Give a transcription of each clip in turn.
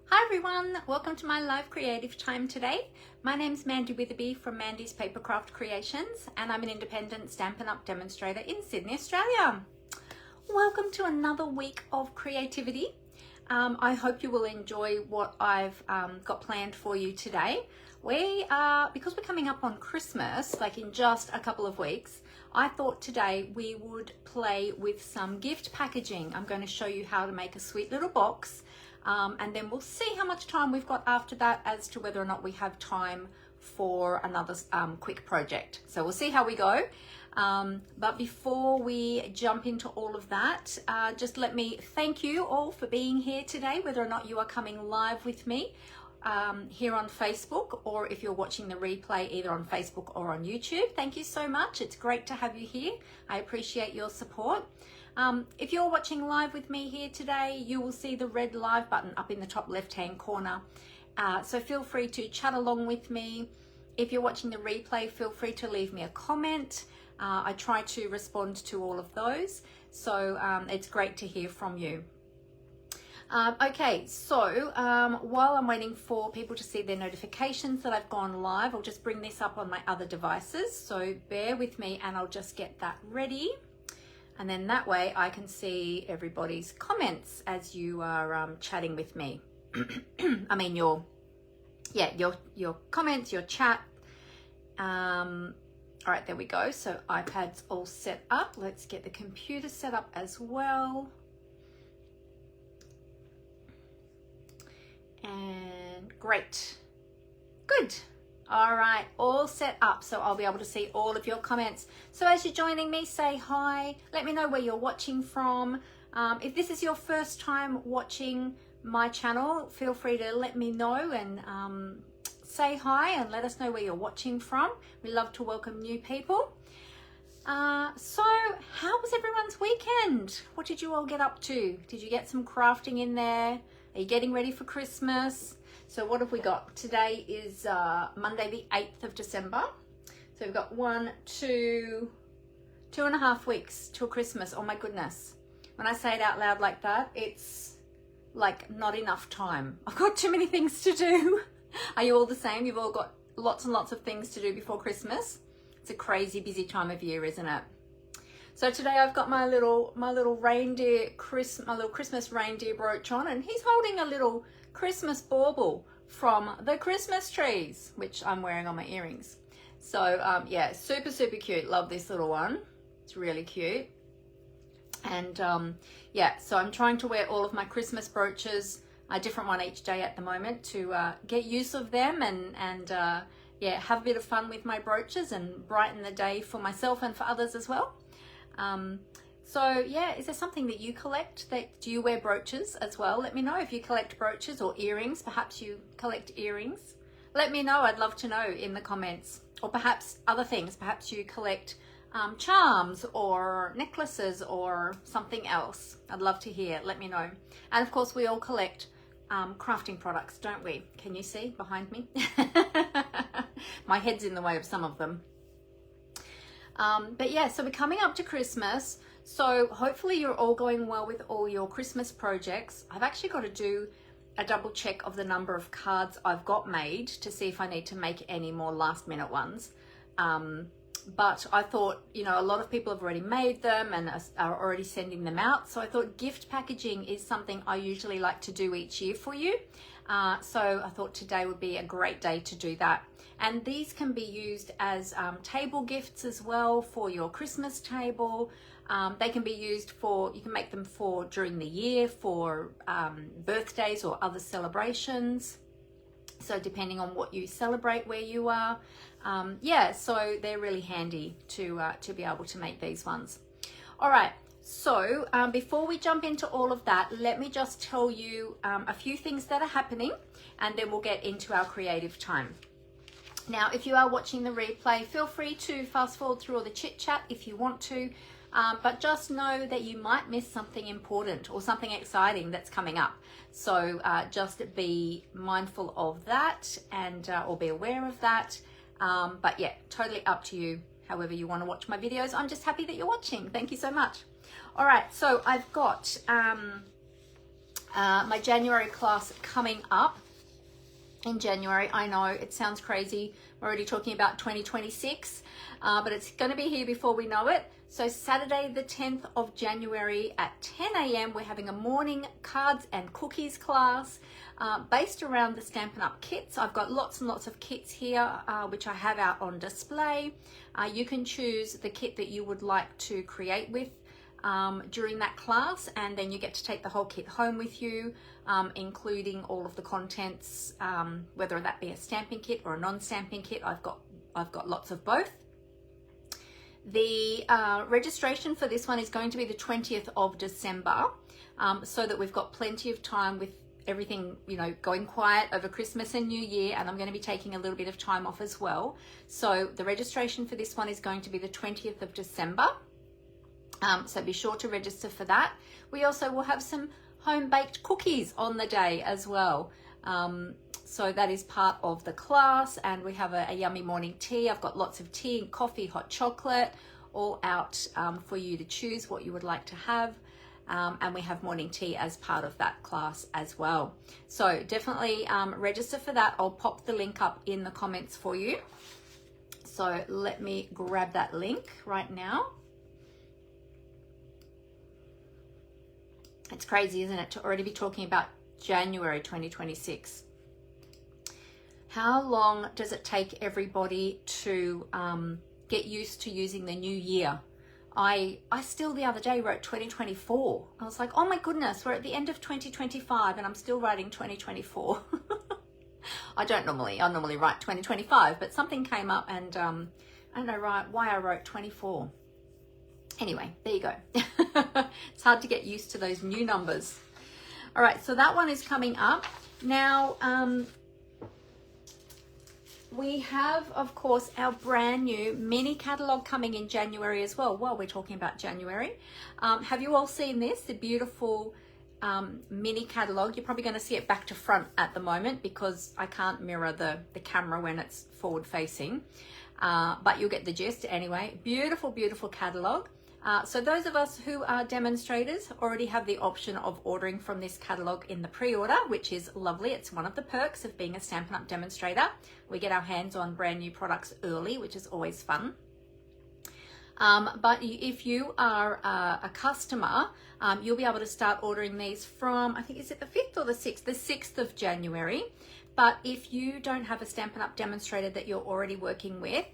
Hi everyone, welcome to my live creative time today. My name's Mandy Witherby from Mandy's Papercraft Creations, and I'm an independent Stampin' Up! Demonstrator in Sydney, Australia. Welcome to another week of creativity. I hope you will enjoy what I've got planned for you today. Because we're coming up on Christmas, like in just a couple of weeks, I thought today we would play with some gift packaging. I'm going to show you how to make a sweet little box. And then we'll see how much time we've got after that as to whether or not we have time for another quick project. So we'll see how we go. But before we jump into all of that, just let me thank you all for being here today, whether or not you are coming live with me here on Facebook, or if you're watching the replay either on Facebook or on YouTube. Thank you so much. It's great to have you here. I appreciate your support. If you're watching live with me here today, you will see the red live button up in the top left-hand corner. So feel free to chat along with me. If you're watching the replay, feel free to leave me a comment. I try to respond to all of those. So it's great to hear from you. Okay, so while I'm waiting for people to see their notifications that I've gone live, I'll just bring this up on my other devices. So bear with me and I'll just get that ready. And then that way I can see everybody's comments as you are chatting with me. I mean your comments, your chat. All right, there we go. So iPad's all set up. Let's get the computer set up as well. And great. Good. All right, all set up, so I'll be able to see all of your comments. So as you're joining me, say hi. Let me know where you're watching from. If this is your first time watching my channel, feel free to let me know and say hi and let us know where you're watching from. We love to welcome new people. So how was everyone's weekend? What did you all get up to? Did you get some crafting in there? Are you getting ready for Christmas? So what have we got? Today is Monday the 8th of December. So we've got 2.5 weeks till Christmas. Oh my goodness. When I say it out loud like that, it's like not enough time. I've got too many things to do. Are you all the same? You've all got lots and lots of things to do before Christmas. It's a crazy busy time of year, isn't it? So today I've got my little Christmas reindeer brooch on, and he's holding a little Christmas bauble from the Christmas trees, which I'm wearing on my earrings. So yeah, super cute. Love this little one. It's really cute. And yeah, so I'm trying to wear all of my Christmas brooches, a different one each day at the moment, to get use of them and yeah, have a bit of fun with my brooches and brighten the day for myself and for others as well. So yeah, is there something that you collect? Do you wear brooches as well? Let me know if you collect brooches or earrings. Perhaps you collect earrings. Let me know. I'd love to know in the comments. Or perhaps other things. Perhaps you collect charms or necklaces or something else. I'd love to hear. Let me know. And of course, we all collect crafting products, don't we? Can you see behind me? My head's in the way of some of them. But yeah, so we're coming up to Christmas. So hopefully you're all going well with all your Christmas projects. I've actually got to do a double check of the number of cards I've got made to see if I need to make any more last minute ones. But I thought, you know, a lot of people have already made them and are already sending them out. So I thought gift packaging is something I usually like to do each year for you. So I thought today would be a great day to do that. And these can be used as table gifts as well for your Christmas table. They can be used for, you can make them for during the year for birthdays or other celebrations. So depending on what you celebrate where you are. Yeah, so they're really handy to be able to make these ones. All right. So before we jump into all of that, let me just tell you a few things that are happening, and then we'll get into our creative time. Now, if you are watching the replay, feel free to fast forward through all the chit chat if you want to, but just know that you might miss something important or something exciting that's coming up. So just be mindful of that and or be aware of that. But yeah, totally up to you, however you want to watch my videos. I'm just happy that you're watching. Thank you so much. All right, so I've got My January class coming up in January. I know it sounds crazy. We're already talking about 2026, but it's going to be here before we know it. So Saturday the 10th of January at 10 a.m. we're having a morning cards and cookies class based around the Stampin' Up! Kits. I've got lots and lots of kits here which I have out on display. You can choose the kit that you would like to create with during that class, and then you get to take the whole kit home with you, including all of the contents, whether that be a stamping kit or a non-stamping kit. I've got lots of both. The registration for this one is going to be the 20th of December, so that we've got plenty of time with everything, you know, going quiet over Christmas and New Year, and I'm going to be taking a little bit of time off as well. So the registration for this one is going to be the 20th of December. So be sure to register for that. We also will have some home-baked cookies on the day as well. So that is part of the class, and we have a yummy morning tea. I've got lots of tea and coffee, hot chocolate, all out for you to choose what you would like to have. And we have morning tea as part of that class as well. So definitely register for that. I'll pop the link up in the comments for you. So let me grab that link right now. It's crazy, isn't it, to already be talking about January 2026. How long does it take everybody to get used to using the new year? I still the other day wrote 2024. I was like, oh my goodness, we're at the end of 2025 and I'm still writing 2024. I normally write 2025, but something came up and I don't know why I wrote 24. Anyway, there you go. It's hard to get used to those new numbers. All right, so that one is coming up. Now, we have, of course, our brand new mini catalog coming in January as well, while we're talking about January. Have you all seen this? The beautiful mini catalog. You're probably going to see it back to front at the moment because I can't mirror the camera when it's forward facing. But you'll get the gist anyway. Beautiful, beautiful catalog. So those of us who are demonstrators already have the option of ordering from this catalog in the pre-order, which is lovely. It's one of the perks of being a Stampin' Up! Demonstrator. We get our hands on brand new products early, which is always fun. But if you are a customer, you'll be able to start ordering these from, I think, is it the 5th or the 6th? The 6th of January. But if you don't have a Stampin' Up! Demonstrator that you're already working with,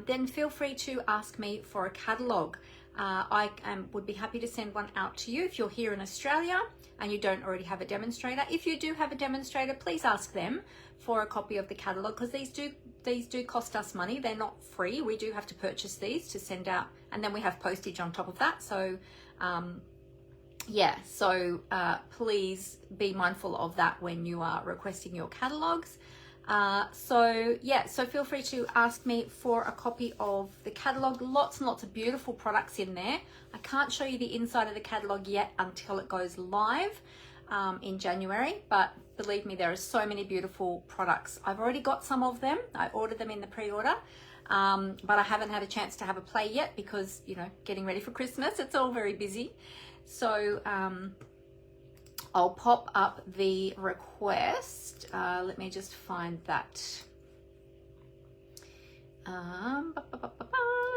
then feel free to ask me for a catalog. I would be happy to send one out to you if you're here in Australia and you don't already have a demonstrator. If you do have a demonstrator, please ask them for a copy of the catalog, because these do cost us money. They're not free. We do have to purchase these to send out, and then we have postage on top of that. So yeah, so please be mindful of that when you are requesting your catalogs. So feel free to ask me for a copy of the catalog. Lots and lots of beautiful products in there. I can't show you the inside of the catalog yet until it goes live in January, but believe me, there are so many beautiful products. I've already got some of them. I ordered them in the pre-order, but I haven't had a chance to have a play yet because, you know, getting ready for Christmas, it's all very busy. So I'll pop up the request. Let me just find that.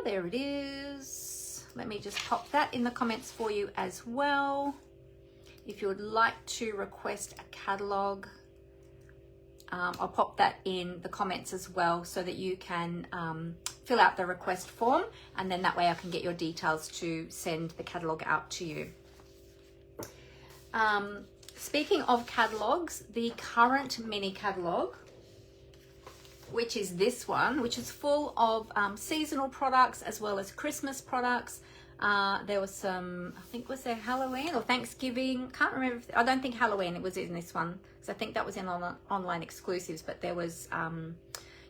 There it is. Let me just pop that in the comments for you as well. If you would like to request a catalog, I'll pop that in the comments as well so that you can fill out the request form, and then that way I can get your details to send the catalog out to you. Speaking of catalogs, the current mini catalog, which is this one, which is full of seasonal products as well as Christmas products. There was some, I think, was there Halloween or Thanksgiving? Can't remember. I don't think Halloween it was in this one, because I think that was in online exclusives, but there was,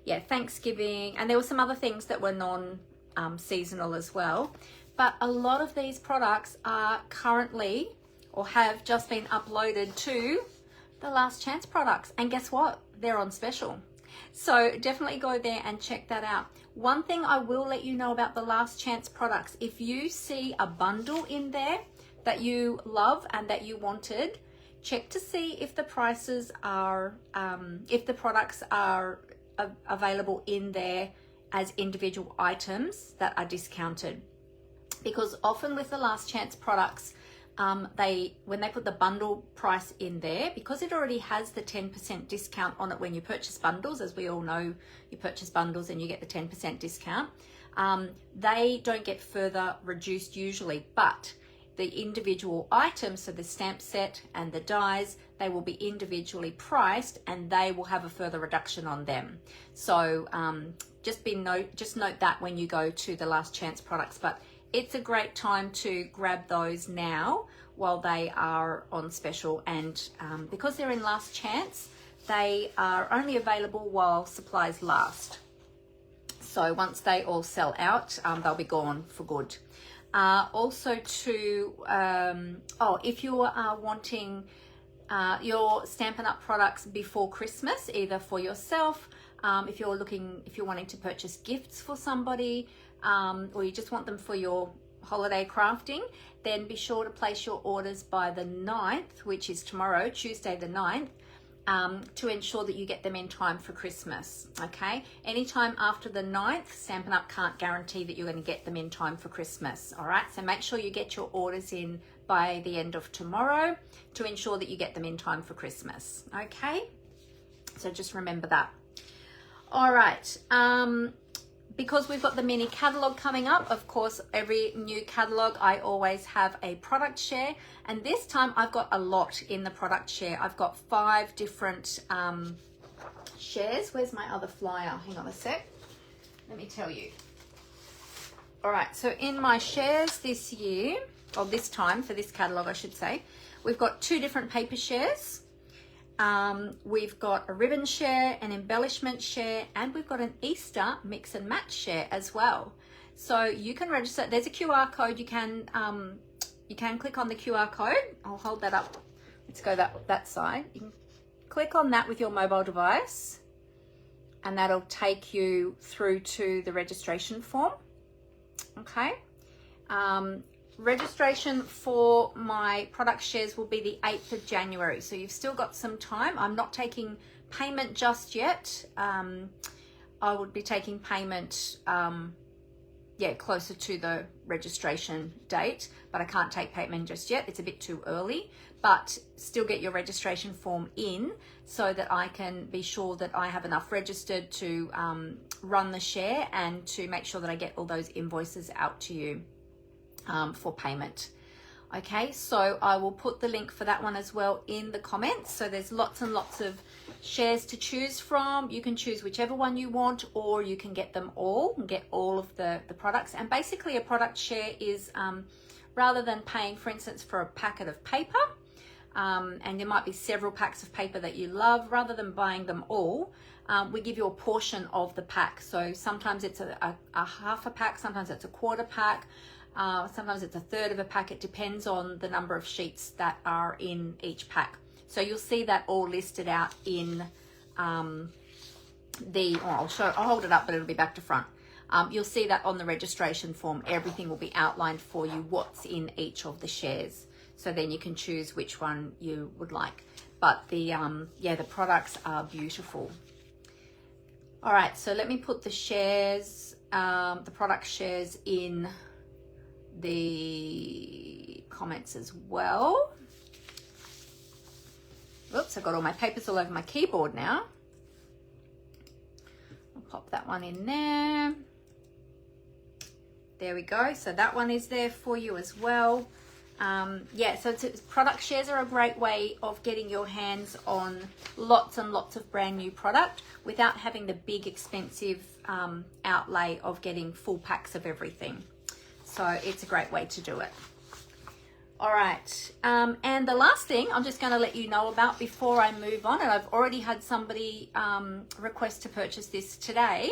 yeah, Thanksgiving, and there were some other things that were non-seasonal as well. But a lot of these products are currently, or have just been uploaded to the Last Chance products. And guess what? They're on special. So definitely go there and check that out. One thing I will let you know about the Last Chance products, if you see a bundle in there that you love and that you wanted, check to see if the prices are, if the products are available in there as individual items that are discounted. Because often with the last chance products, when they put the bundle price in there, because it already has the 10% discount on it when you purchase bundles, as we all know, you purchase bundles and you get the 10% discount, they don't get further reduced usually, but the individual items, so the stamp set and the dies, they will be individually priced and they will have a further reduction on them. So just note that when you go to the last chance products. But it's a great time to grab those now while they are on special, and because they're in last chance, they are only available while supplies last. So once they all sell out, they'll be gone for good. Also to, if you are wanting your Stampin' Up products before Christmas, either for yourself, if you're wanting to purchase gifts for somebody, or you just want them for your holiday crafting, then be sure to place your orders by the 9th, which is tomorrow, Tuesday the 9th, to ensure that you get them in time for Christmas, okay? Anytime after the 9th, Stampin' Up can't guarantee that you're going to get them in time for Christmas, all right? So make sure you get your orders in by the end of tomorrow to ensure that you get them in time for Christmas, okay? So just remember that. All right, because we've got the mini catalog coming up, of course, every new catalog, I always have a product share. And this time I've got a lot in the product share. I've got 5 different shares. Where's my other flyer? Hang on a sec. Let me tell you. All right, so in my shares this year, or this time for this catalog, I should say, we've got 2 different paper shares. We've got a ribbon share, an embellishment share, and we've got an Easter mix and match share as well. So you can register. There's a QR code. You can click on the QR code. I'll hold that up. Let's go that side. You can click on that with your mobile device, and that'll take you through to the registration form. Okay. Registration for my product shares will be the 8th of January. So you've still got some time. I'm not taking payment just yet. I would be taking payment, closer to the registration date, but I can't take payment just yet. It's a bit too early, but still get your registration form in so that I can be sure that I have enough registered to run the share and to make sure that I get all those invoices out to you. For payment. Okay, so I will put the link for that one as well in the comments. So there's lots and lots of shares to choose from. You can choose whichever one you want, or you can get them all and get all of the products. And basically a product share is rather than paying, for instance, for a packet of paper, and there might be several packs of paper that you love, rather than buying them all, we give you a portion of the pack. So sometimes it's a half a pack, sometimes it's a quarter pack, sometimes it's a third of a pack. It depends on the number of sheets that are in each pack. So you'll see that all listed out in I'll hold it up, but it'll be back to front. You'll see that on the registration form. Everything will be outlined for you, what's in each of the shares. So then you can choose which one you would like. But the products are beautiful. All right, so let me put the shares, the product shares in the comments as well. Oops, I've got all my papers all over my keyboard now. I'll pop that one in there. There we go. So that one is there for you as well. So product shares are a great way of getting your hands on lots and lots of brand new product without having the big expensive outlay of getting full packs of everything. So it's a great way to do it. All right, and the last thing I'm just going to let you know about before I move on, and I've already had somebody request to purchase this today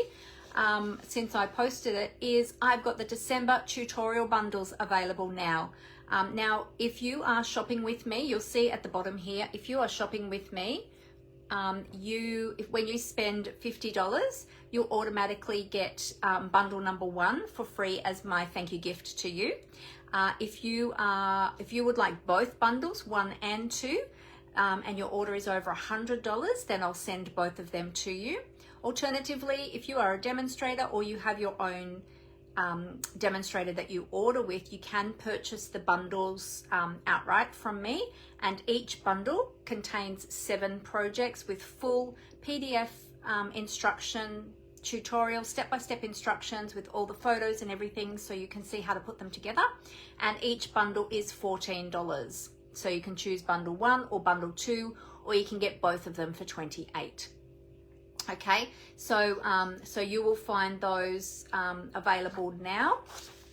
since I posted it, is I've got the December tutorial bundles available now. Now, if you are shopping with me, you'll see at the bottom here, if you are shopping with me, when you spend $50, you'll automatically get bundle number 1 for free as my thank you gift to you. If you would like both bundles, 1 and 2, and your order is over $100, then I'll send both of them to you. Alternatively, if you are a demonstrator or you have your own demonstrator that you order with, you can purchase the bundles outright from me, and each bundle contains 7 projects with full PDF instruction tutorial, step-by-step instructions with all the photos and everything, so you can see how to put them together. And each bundle is $14, so you can choose bundle 1 or bundle 2, or you can get both of them for $28. Okay, so so you will find those available now,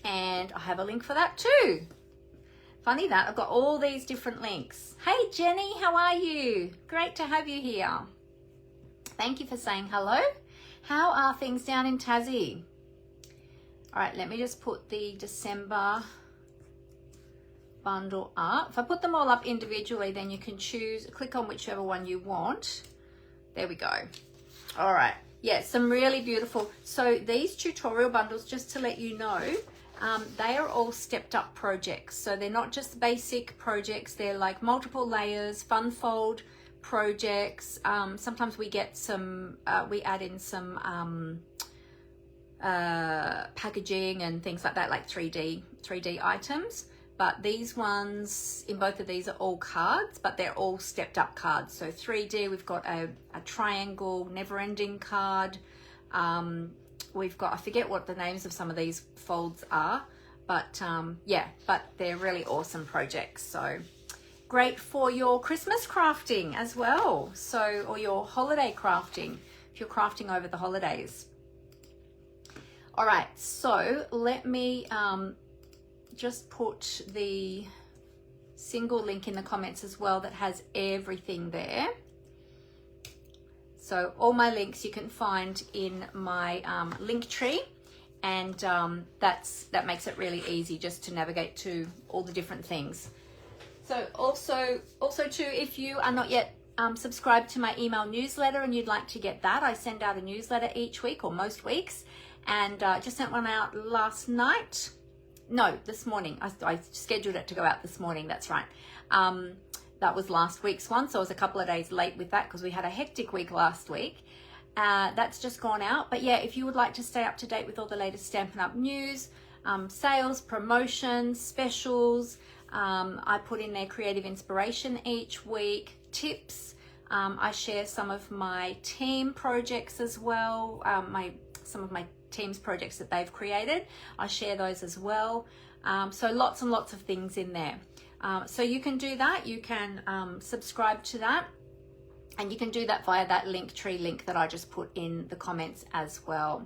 and I have a link for that too. Funny that I've got all these different links. Hey Jenny, how are you? Great to have you here. Thank you for saying hello. How are things down in Tassie? All right, let me just put the December bundle up. If I put them all up individually, then you can choose, click on whichever one you want. There we go. All right, yeah, some really beautiful. So these tutorial bundles, just to let you know, they are all stepped up projects. So they're not just basic projects, they're like multiple layers, fun fold projects. Sometimes we get some, we add in some packaging and things like that, like 3D items. But these ones, in both of these, are all cards, but they're all stepped up cards. So 3D, we've got a triangle, never-ending card. We've got, I forget what the names of some of these folds are, but yeah, but they're really awesome projects. So great for your Christmas crafting as well. So, or your holiday crafting, if you're crafting over the holidays. All right, so let me just put the single link in the comments as well that has everything there. So all my links you can find in my link tree, and that makes it really easy just to navigate to all the different things. So also too, if you are not yet subscribed to my email newsletter and you'd like to get that, I send out a newsletter each week or most weeks, and just sent one out last night. No, this morning. I scheduled it to go out this morning. That's right. That was last week's one, so I was a couple of days late with that because we had a hectic week last week. That's just gone out. But yeah, if you would like to stay up to date with all the latest Stampin' Up! News, sales, promotions, specials, I put in there creative inspiration each week, tips. I share some of my team projects as well, some of my team's projects that they've created. I share those as well. So lots and lots of things in there. So you can do that. You can subscribe to that, and you can do that via that link tree link that I just put in the comments as well.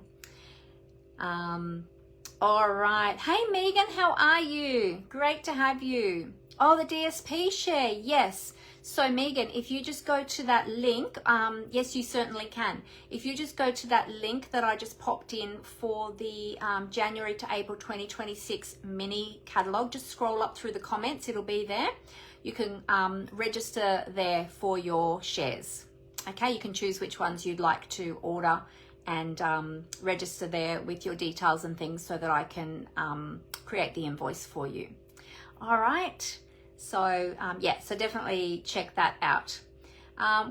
All right. Hey Megan, how are you? Great to have you. Oh, the DSP share. Yes. So Megan, if you just go to that link, yes, you certainly can. If you just go to that link that I just popped in for the January to April 2026 mini catalog, just scroll up through the comments, it'll be there. You can register there for your shares. Okay, you can choose which ones you'd like to order and register there with your details and things so that I can create the invoice for you. All right. So yeah, so definitely check that out.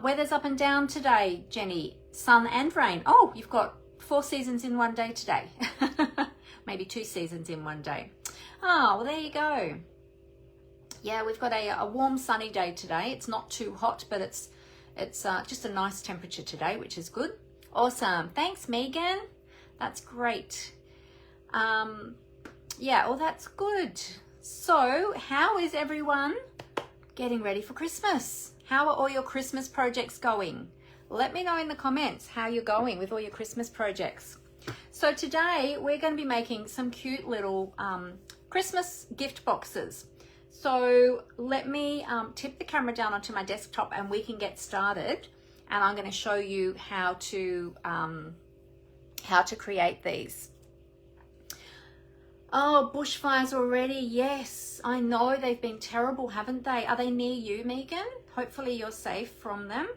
Weather's up and down today, Jenny. Sun and rain. Oh, you've got 4 seasons in one day today. Maybe 2 seasons in one day. Oh, well, there you go. Yeah, we've got a warm sunny day today. It's not too hot, but it's just a nice temperature today, which is good. Awesome. Thanks, Megan. That's great. Yeah, well, that's good. So how is everyone getting ready for Christmas? How are all your Christmas projects going? Let me know in the comments how you're going with all your Christmas projects. So today we're going to be making some cute little Christmas gift boxes. So let me tip the camera down onto my desktop and we can get started. And I'm going to show you how to create these. Oh, bushfires already. Yes, I know they've been terrible, haven't they? Are they near you, Megan? Hopefully you're safe from them.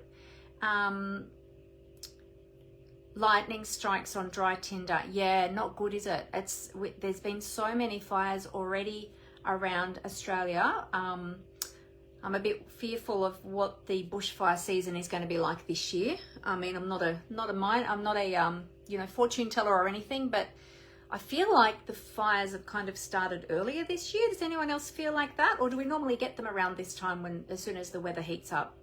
Lightning strikes on dry tinder. Yeah, not good, is it? There's been so many fires already around Australia. I'm a bit fearful of what the bushfire season is going to be like this year. I mean, I'm not a you know, fortune teller or anything, but I feel like the fires have kind of started earlier this year. Does anyone else feel like that? Or do we normally get them around this time as soon as the weather heats up?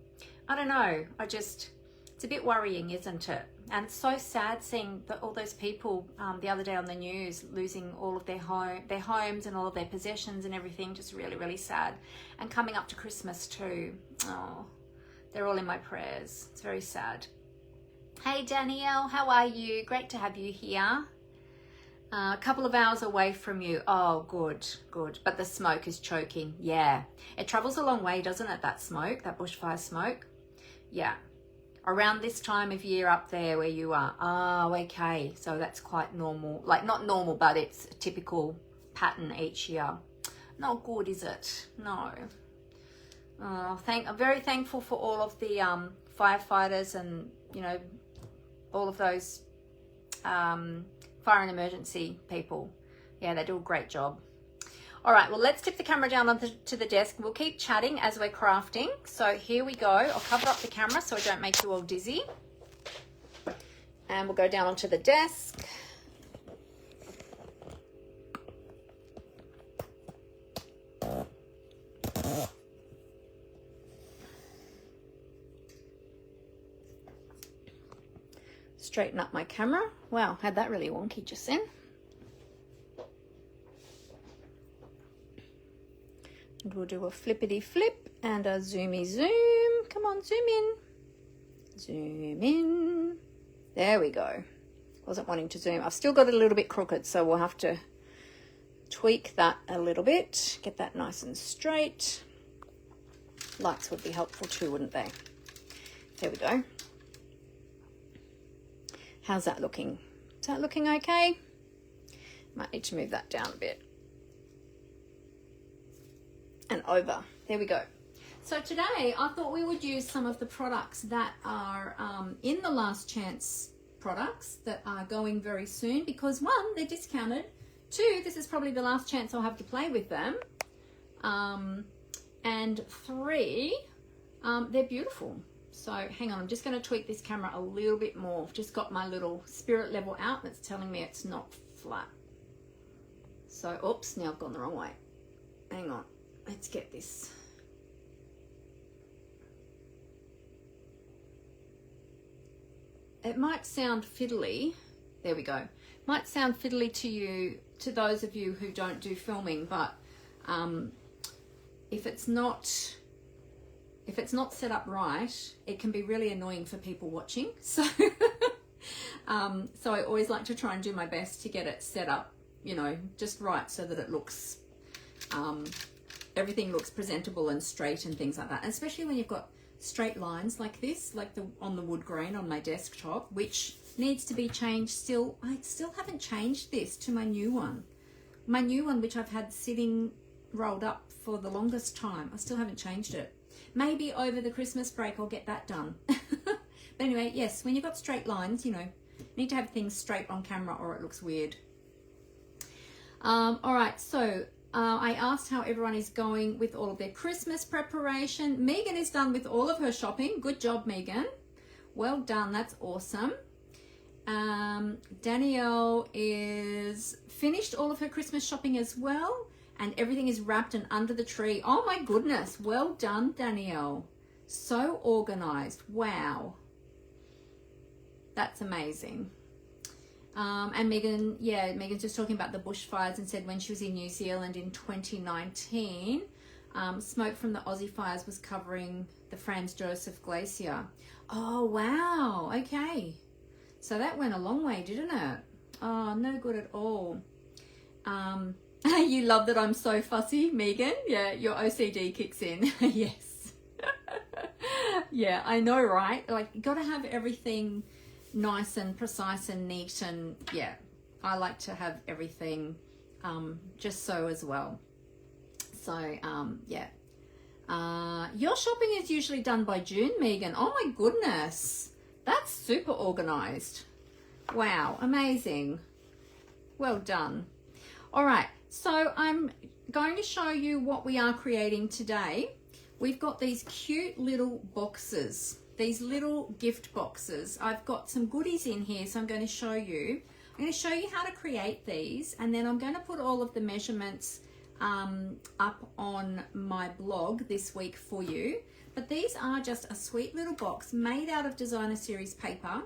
I don't know. It's a bit worrying, isn't it? And it's so sad seeing all those people the other day on the news losing all of their homes and all of their possessions and everything. Just really, really sad. And coming up to Christmas too. Oh, they're all in my prayers. It's very sad. Hey Danielle, how are you? Great to have you here. A couple of hours away from you. Oh, good, good. But the smoke is choking. Yeah, it travels a long way, doesn't it? That smoke, that bushfire smoke. Yeah. Around this time of year up there where you are. Oh, okay. So that's quite normal. Like, not normal, but it's a typical pattern each year. Not good, is it? No. Oh, I'm very thankful for all of the firefighters and, you know, all of those fire and emergency people. Yeah, they do a great job. All right, well, let's tip the camera down onto the desk. We'll keep chatting as we're crafting. So here we go. I'll cover up the camera so I don't make you all dizzy. And we'll go down onto the desk. Straighten up my camera. Wow, had that really wonky just then. And we'll do a flippity flip and a zoomy zoom. Come on, zoom in. Zoom in. There we go. Wasn't wanting to zoom. I've still got it a little bit crooked, so we'll have to tweak that a little bit. Get that nice and straight. Lights would be helpful too, wouldn't they? There we go. How's that looking? Is that looking okay? Might need to move that down a bit. And over. There we go. So today I thought we would use some of the products that are in the last chance products that are going very soon, because one, they're discounted. Two, this is probably the last chance I'll have to play with them. And three, they're beautiful. So hang on, I'm just going to tweak this camera a little bit more. I've just got my little spirit level out that's telling me it's not flat. So, oops, now I've gone the wrong way. Hang on. Let's get this. It might sound fiddly. There we go. Might sound fiddly to you, to those of you who don't do filming, but if it's not set up right, it can be really annoying for people watching. So, so I always like to try and do my best to get it set up, you know, just right so that it looks, everything looks presentable and straight and things like that. And especially when you've got straight lines like this, like on the wood grain on my desktop, which needs to be changed still. I still haven't changed this to my new one. My new one, which I've had sitting rolled up for the longest time. I still haven't changed it. Maybe over the Christmas break I'll get that done. But anyway, yes, when you've got straight lines, you know, you need to have things straight on camera or it looks weird. All right, so I asked how everyone is going with all of their Christmas preparation. Megan is done with all of her shopping. Good job, Megan. Well done, that's awesome. Danielle is finished all of her Christmas shopping as well. And everything is wrapped and under the tree. Oh my goodness. Well done, Danielle. So organized. Wow. That's amazing. And Megan, yeah, Megan's just talking about the bushfires and said when she was in New Zealand in 2019, smoke from the Aussie fires was covering the Franz Josef Glacier. Oh, wow. Okay. So that went a long way, didn't it? Oh, no good at all. You love that I'm so fussy, Megan. Yeah, your OCD kicks in. Yes. Yeah, I know, right? Like, you got to have everything nice and precise and neat, and yeah, I like to have everything just so as well. So, yeah. Your shopping is usually done by June, Megan. Oh my goodness. That's super organized. Wow, amazing. Well done. All right. So I'm going to show you what we are creating today. we've got these cute little boxes, these little gift boxes. I've got some goodies in here, so I'm going to show you. I'm going to show you how to create these, and then I'm going to put all of the measurements up on my blog this week for you. But these are just a sweet little box made out of designer series paper.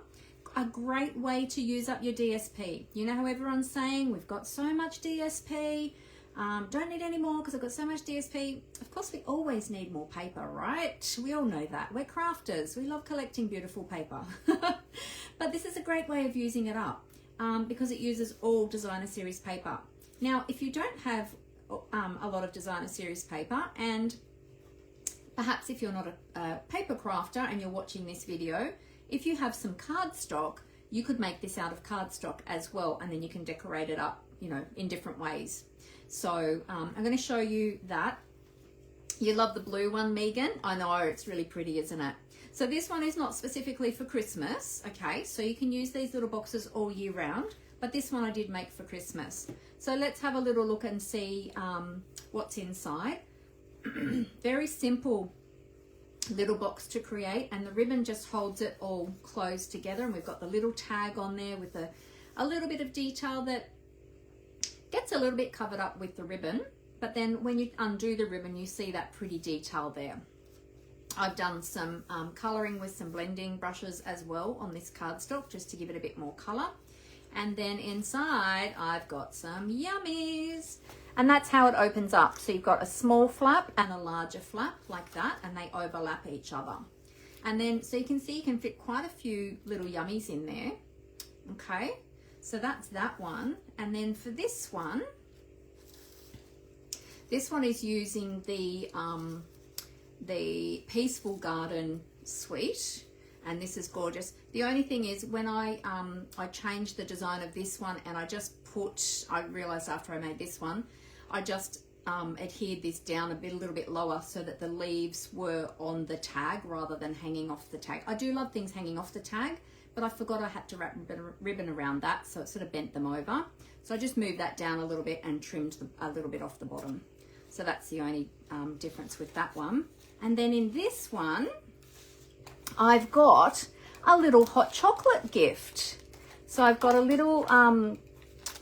A great way to use up your DSP. You know how everyone's saying we've got so much DSP, don't need any more because I've got so much DSP. Of course we always need more paper, right? We all know that. We're crafters, we love collecting beautiful paper. But this is a great way of using it up because it uses all designer series paper. Now if you don't have a lot of designer series paper, and perhaps if you're not a paper crafter and you're watching this video, if you have some cardstock, you could make this out of cardstock as well, and then you can decorate it up, you know, in different ways. So I'm going to show you that. You love the blue one, Megan? I know, it's really pretty, isn't it? So this one is not specifically for Christmas, okay? So you can use these little boxes all year round, but this one I did make for Christmas. So let's have a little look and see what's inside. Very simple little box to create, and the ribbon just holds it all closed together, and we've got the little tag on there with a little bit of detail that gets a little bit covered up with the ribbon, but then when you undo the ribbon you see that pretty detail there. I've done some colouring with some blending brushes as well on this cardstock just to give it a bit more colour. And then inside I've got some yummies. And that's how it opens up. So you've got a small flap and a larger flap like that, and they overlap each other. And then, so you can see you can fit quite a few little yummies in there. Okay, so that's that one. And then for this one is using the Peaceful Garden suite. And this is gorgeous. The only thing is when I changed the design of this one, and I realized after I made this one, I just adhered this down a little bit lower so that the leaves were on the tag rather than hanging off the tag. I do love things hanging off the tag, but I forgot I had to wrap ribbon around that, so it sort of bent them over. So I just moved that down a little bit and trimmed a little bit off the bottom. So that's the only difference with that one. And then in this one, I've got a little hot chocolate gift. So I've got a little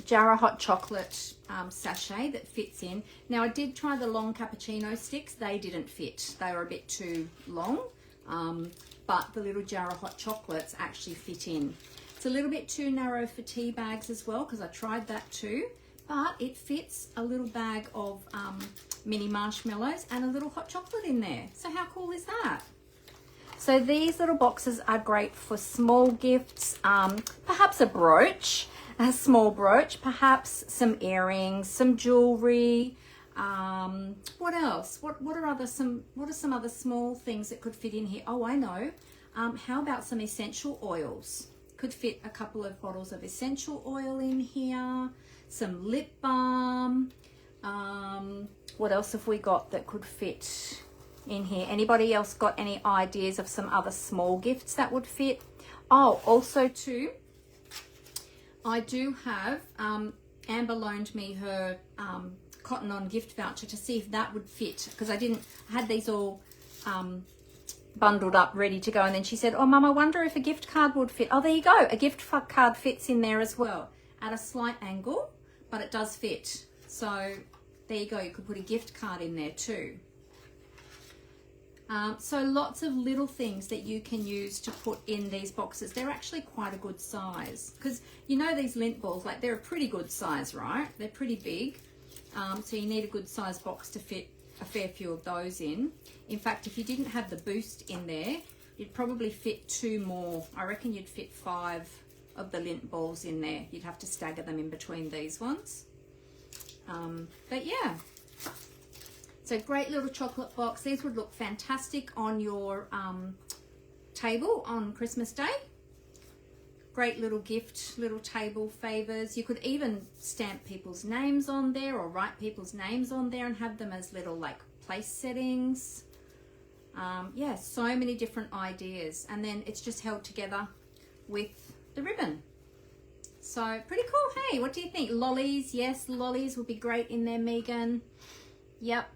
jar of hot chocolate sachet that fits in. Now I did try the long cappuccino sticks. They didn't fit. They were a bit too long, but the little jar of hot chocolates actually fit in. It's a little bit too narrow for tea bags as well, because I tried that too, but it fits a little bag of mini marshmallows and a little hot chocolate in there. So how cool is that? So these little boxes are great for small gifts, perhaps a brooch, a small brooch, perhaps some earrings, some jewelry. What else? What are some other small things that could fit in here? Oh, I know. How about some essential oils? Could fit a couple of bottles of essential oil in here, some lip balm. What else have we got that could fit in here? Anybody else got any ideas of some other small gifts that would fit? Oh, also too, I do have, Amber loaned me her Cotton On gift voucher to see if that would fit, because I had these all bundled up ready to go, and then she said, oh Mum, I wonder if a gift card would fit. Oh, there you go, a gift card fits in there as well, at a slight angle, but it does fit. So there you go, you could put a gift card in there too. So lots of little things that you can use to put in these boxes. They're actually quite a good size, because you know these lint balls, like they're a pretty good size, right? They're pretty big, so you need a good size box to fit a fair few of those in. In fact, if you didn't have the boost in there, you'd probably fit 2 more. I reckon you'd fit 5 of the lint balls in there. You'd have to stagger them in between these ones. But yeah. So great little chocolate box. These would look fantastic on your table on Christmas Day. Great little gift, little table favors. You could even stamp people's names on there or write people's names on there and have them as little like place settings. Yeah, so many different ideas. And then it's just held together with the ribbon. So pretty cool. Hey, what do you think? Lollies, yes, lollies would be great in there, Megan. Yep.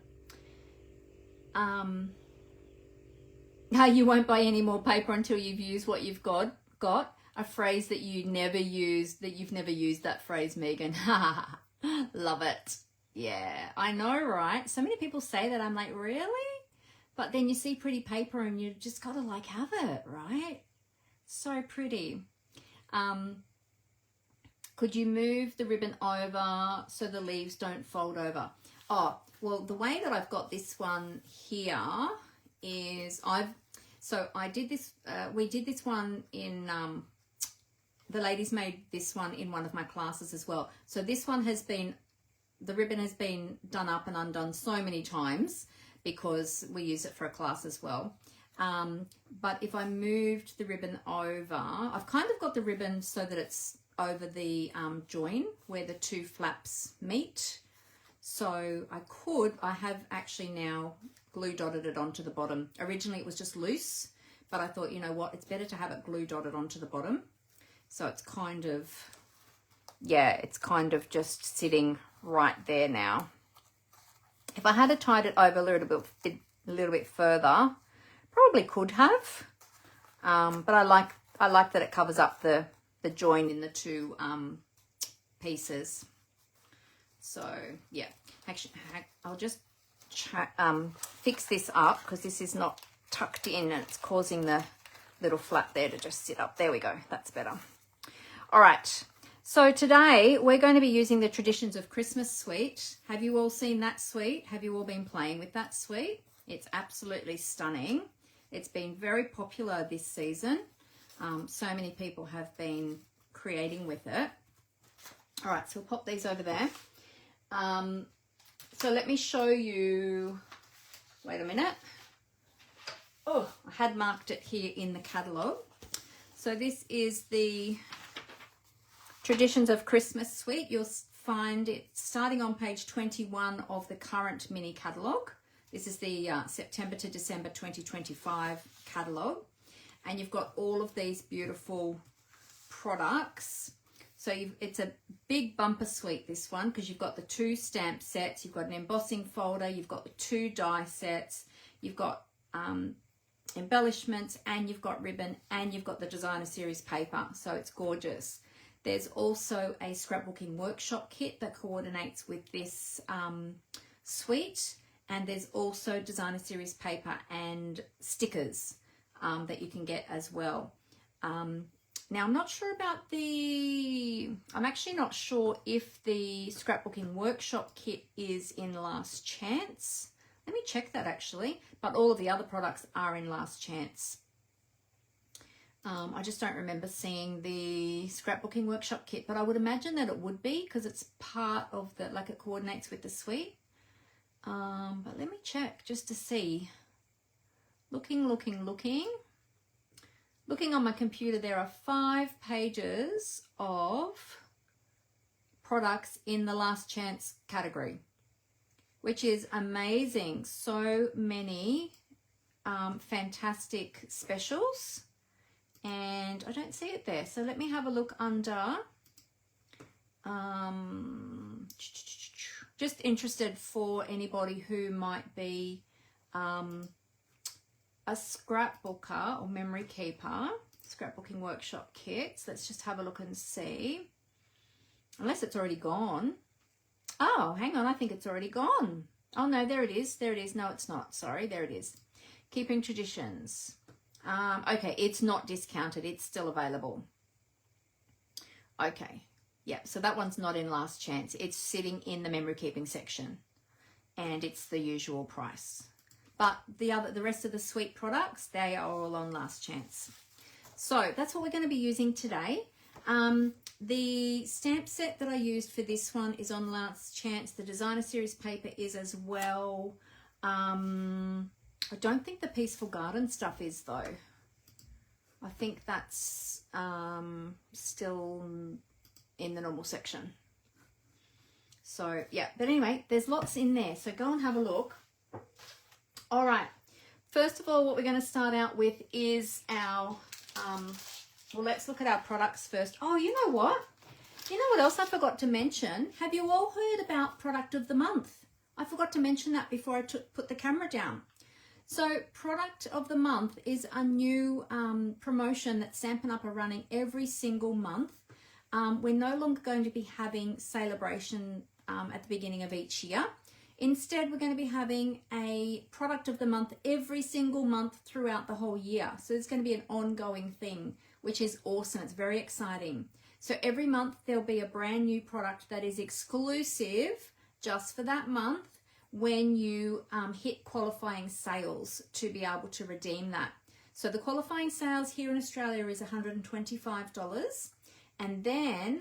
You won't buy any more paper until you've used what you've got. A phrase that you've never used that phrase, Megan. Love it. Yeah, I know, right? So many people say that. I'm like, really? But then you see pretty paper and you just gotta like have it, right? So pretty. Could you move the ribbon over so the leaves don't fold over? Oh, well, the way that I've got this one here is I did this, we did this one in, the ladies made this one in one of my classes as well. So this one has been, the ribbon has been done up and undone so many times because we use it for a class as well. But if I moved the ribbon over, I've kind of got the ribbon so that it's over the join where the two flaps meet. So I have actually now glue dotted it onto the bottom. Originally it was just loose, but I thought, you know what, it's better to have it glue dotted onto the bottom. So it's kind of, yeah, it's kind of just sitting right there now. If I had tied it over a little bit further, probably could have, but I like that it covers up the join in the two pieces. So yeah, actually I'll just fix this up because this is not tucked in and it's causing the little flap there to just sit up. There we go, that's better. All right, so today we're going to be using the Traditions of Christmas suite. Have you all seen that suite? Have you all been playing with that suite? It's absolutely stunning. It's been very popular this season. So many people have been creating with it. All right, so we'll pop these over there. So let me show you, wait a minute. Oh, I had marked it here in the catalogue. So this is the Traditions of Christmas suite. You'll find it starting on page 21 of the current mini catalogue. This is the September to December 2025 catalogue. And you've got all of these beautiful products. So it's a big bumper suite, this one, because you've got the 2 stamp sets, you've got an embossing folder, you've got the 2 die sets, you've got embellishments, and you've got ribbon, and you've got the designer series paper. So it's gorgeous. There's also a scrapbooking workshop kit that coordinates with this suite. And there's also designer series paper and stickers that you can get as well. Now, I'm not sure about I'm actually not sure if the scrapbooking workshop kit is in last chance. Let me check that actually, but all of the other products are in last chance. I just don't remember seeing the scrapbooking workshop kit, but I would imagine that it would be because it's part of the, like it coordinates with the suite. But let me check just to see. Looking on my computer, there are 5 pages of products in the last chance category, which is amazing. So many fantastic specials, and I don't see it there. So let me have a look under. Just interested for anybody who might be a scrapbooker or memory keeper, scrapbooking workshop kits. Let's just have a look and see. Unless it's already gone. Oh, hang on, I think it's already gone. Oh no, there it is. There it is. No, it's not. Sorry, there it is. Keeping Traditions. Okay, it's not discounted. It's still available. Okay. Yeah, so that one's not in last chance. It's sitting in the memory keeping section and it's the usual price. But the rest of the suite products, they are all on last chance. So that's what we're going to be using today. The stamp set that I used for this one is on last chance. The designer series paper is as well. I don't think the Peaceful Garden stuff is though. I think that's still in the normal section. So yeah, but anyway, there's lots in there. So go and have a look. All right. First of all, what we're going to start out with is our, well, let's look at our products first. Oh, you know what? You know what else I forgot to mention? Have you all heard about Product of the Month? I forgot to mention that before I put the camera down. So product of the month is a new promotion that Stampin' Up are running every single month. We're no longer going to be having celebration at the beginning of each year. Instead, we're going to be having a product of the month every single month throughout the whole year. So it's going to be an ongoing thing, which is awesome. It's very exciting. So every month there'll be a brand new product that is exclusive just for that month when you hit qualifying sales to be able to redeem that. So the qualifying sales here in Australia is $125. And then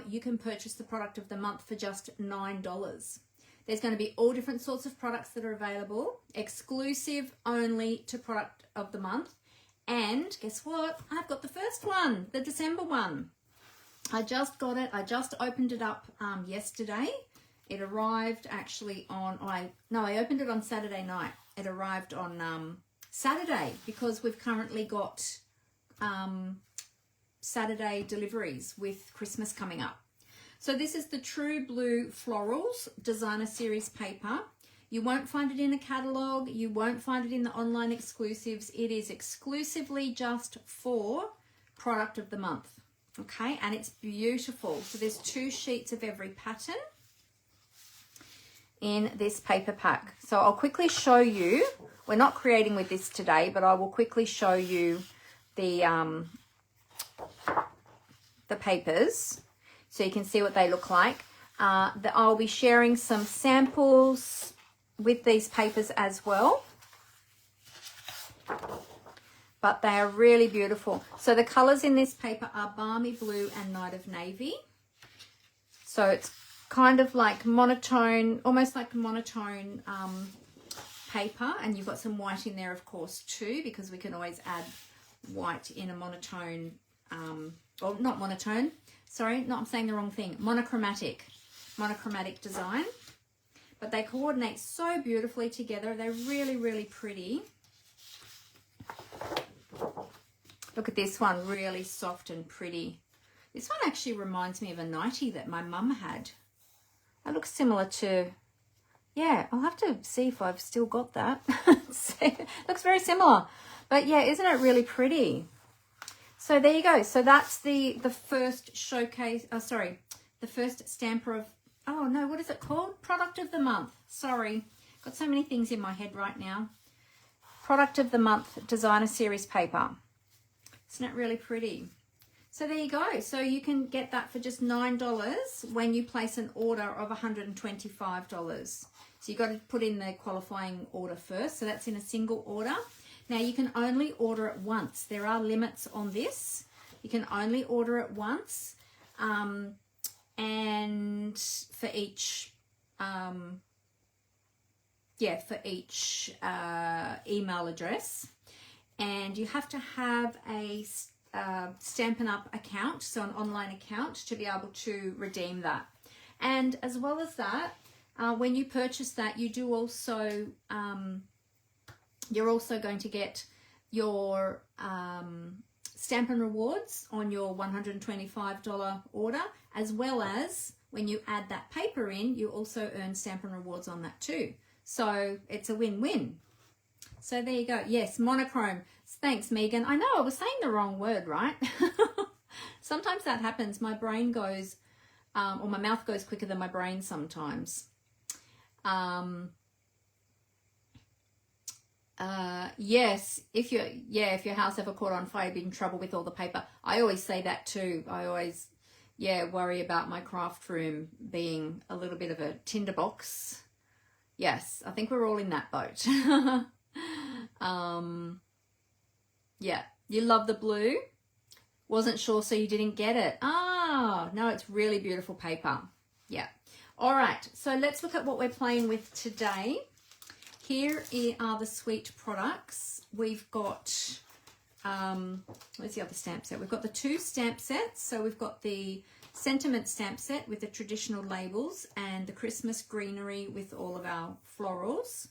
you can purchase the product of the month for just $9. There's going to be all different sorts of products that are available, exclusive only to product of the month. And guess what? I've got the first one, the December one. I just got it. I just opened it up yesterday. It arrived actually on, I opened it on Saturday night. It arrived on Saturday because we've currently got Saturday deliveries with Christmas coming up. So this is the True Blue Florals Designer Series paper. You won't find it in a catalogue. You won't find it in the online exclusives. It is exclusively just for product of the month. Okay, and it's beautiful. So there's 2 sheets of every pattern in this paper pack. So I'll quickly show you. We're not creating with this today, but I will quickly show you the papers, so you can see what they look like. I'll be sharing some samples with these papers as well. But they are really beautiful. So the colours in this paper are Balmy Blue and Night of Navy. So it's kind of like monotone, almost like monotone paper. And you've got some white in there, of course, too, because we can always add white in a monotone, or not monotone, sorry, I'm saying the wrong thing, monochromatic design. But they coordinate so beautifully together. They're really, really pretty. Look at this one, really soft and pretty. This one actually reminds me of a nightie that my mum had. That looks similar to, yeah, I'll have to see if I've still got that. Looks very similar. But yeah, isn't it really pretty? So there you go. So that's the first showcase, the first stamper of, oh no, what is it called? Product of the month. Sorry, got so many things in my head right now. Product of the month Designer Series paper. Isn't it really pretty? So there you go. So you can get that for just $9 when you place an order of $125. So you've got to put in the qualifying order first. So that's in a single order. Now you can only order it once. There are limits on this. You can only order it once, and for each email address. And you have to have a Stampin' Up account, so an online account, to be able to redeem that. And as well as that, when you purchase that, you do also, you're also going to get your Stampin' Rewards on your $125 order, as well as when you add that paper in, you also earn Stampin' Rewards on that too. So it's a win-win. So there you go. Yes, monochrome. Thanks, Megan. I know I was saying the wrong word, right? Sometimes that happens. My brain goes, or my mouth goes quicker than my brain sometimes. Yes, if your house ever caught on fire, you'd be in trouble with all the paper. I always say that too. I always, worry about my craft room being a little bit of a tinderbox. Yes, I think we're all in that boat. Yeah, you love the blue. Wasn't sure, so you didn't get it. Ah, no, it's really beautiful paper. Yeah. All right, so let's look at what we're playing with today. Here are the suite products. We've got, where's the other stamp set? We've got the 2 stamp sets. So we've got the Sentiment stamp set with the traditional labels and the Christmas greenery with all of our florals.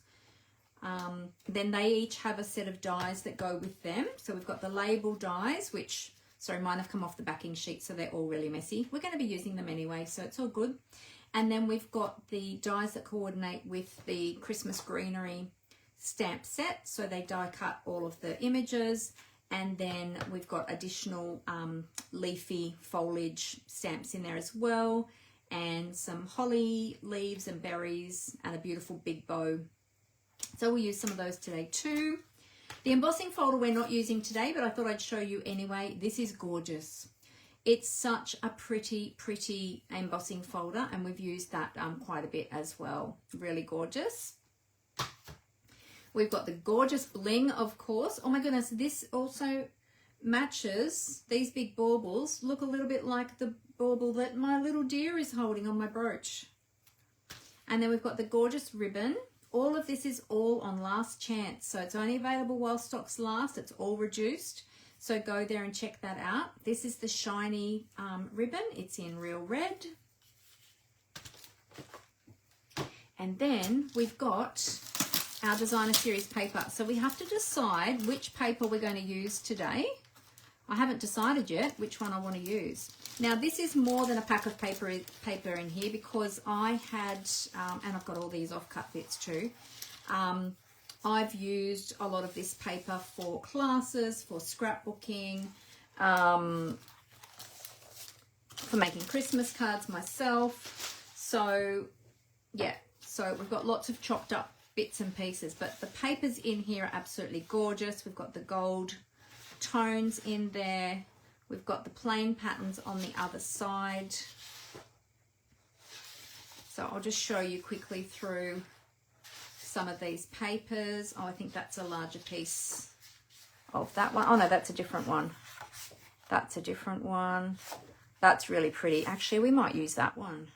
Then they each have a set of dies that go with them. So we've got the label dies, which, sorry, mine have come off the backing sheet, so they're all really messy. We're going to be using them anyway, so it's all good. And then we've got the dies that coordinate with the Christmas greenery stamp set, so they die cut all of the images, and then we've got additional leafy foliage stamps in there as well, and some holly leaves and berries and a beautiful big bow. So we'll use some of those today too. The embossing folder we're not using today, but I thought I'd show you anyway. This is gorgeous. It's such a pretty embossing folder, and we've used that quite a bit as well. Really gorgeous. We've got the gorgeous bling, of course. Oh my goodness, this also matches. These big baubles look a little bit like the bauble that my little dear is holding on my brooch. And then we've got the gorgeous ribbon. All of this is all on last chance, so it's only available while stocks last. It's all reduced, so go there and check that out. This is the shiny ribbon. It's in real red. And then we've got our designer series paper. So we have to decide which paper we're going to use today. I haven't decided yet which one I want to use. Now this is more than a pack of paper in here, because I had, and I've got all these offcut bits too. I've used a lot of this paper for classes, for scrapbooking, for making Christmas cards myself. So yeah, so we've got lots of chopped up bits and pieces, but the papers in here are absolutely gorgeous. We've got the gold tones in there. We've got the plain patterns on the other side. So I'll just show you quickly through some of these papers. Oh, I think that's a larger piece of that one. Oh no, that's a different one. That's a different one. That's really pretty. Actually, we might use that one.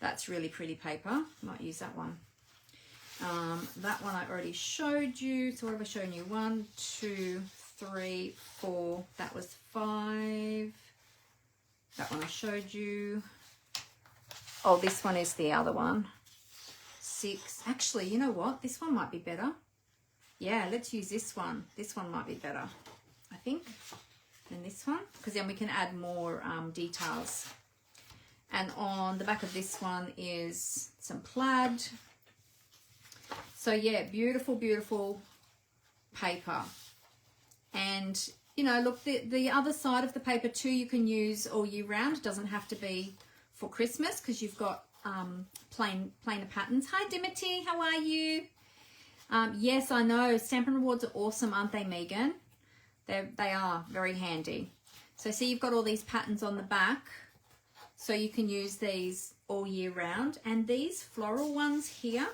That's really pretty paper. Might use that one. That one I already showed you. So what have I shown you? 1, 2, 3, 4. That was 5. That one I showed you. Oh, this one is the other one. 6. Actually, you know what? This one might be better. Yeah, let's use this one. This one might be better, I think, than this one, because then we can add more details. And on the back of this one is some plaid. So yeah, beautiful, beautiful paper. And you know, look, the other side of the paper too, you can use all year round. It doesn't have to be for Christmas, because you've got plainer patterns. Hi Dimity, how are you? Yes, I know, Stampin' Rewards are awesome, aren't they, Megan? They are very handy. So see, you've got all these patterns on the back, so you can use these all year round. And these floral ones here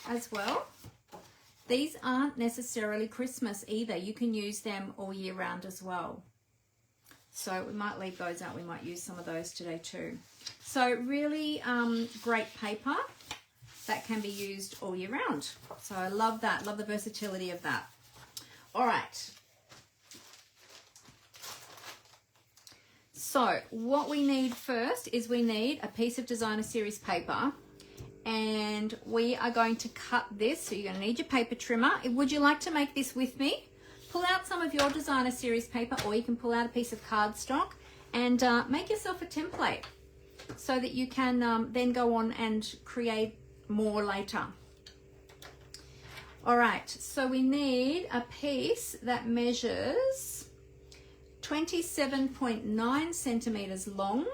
as well, these aren't necessarily Christmas either. You can use them all year round as well. So we might leave those out. We might use some of those today too. So really great paper that can be used all year round. So I love that. Love the versatility of that. All right. So what we need first is we need a piece of designer series paper, and we are going to cut this. So you're going to need your paper trimmer. Would you like to make this with me? Pull out some of your designer series paper, or you can pull out a piece of cardstock and make yourself a template so that you can then go on and create more later. All right, so we need a piece that measures 27.9 centimeters long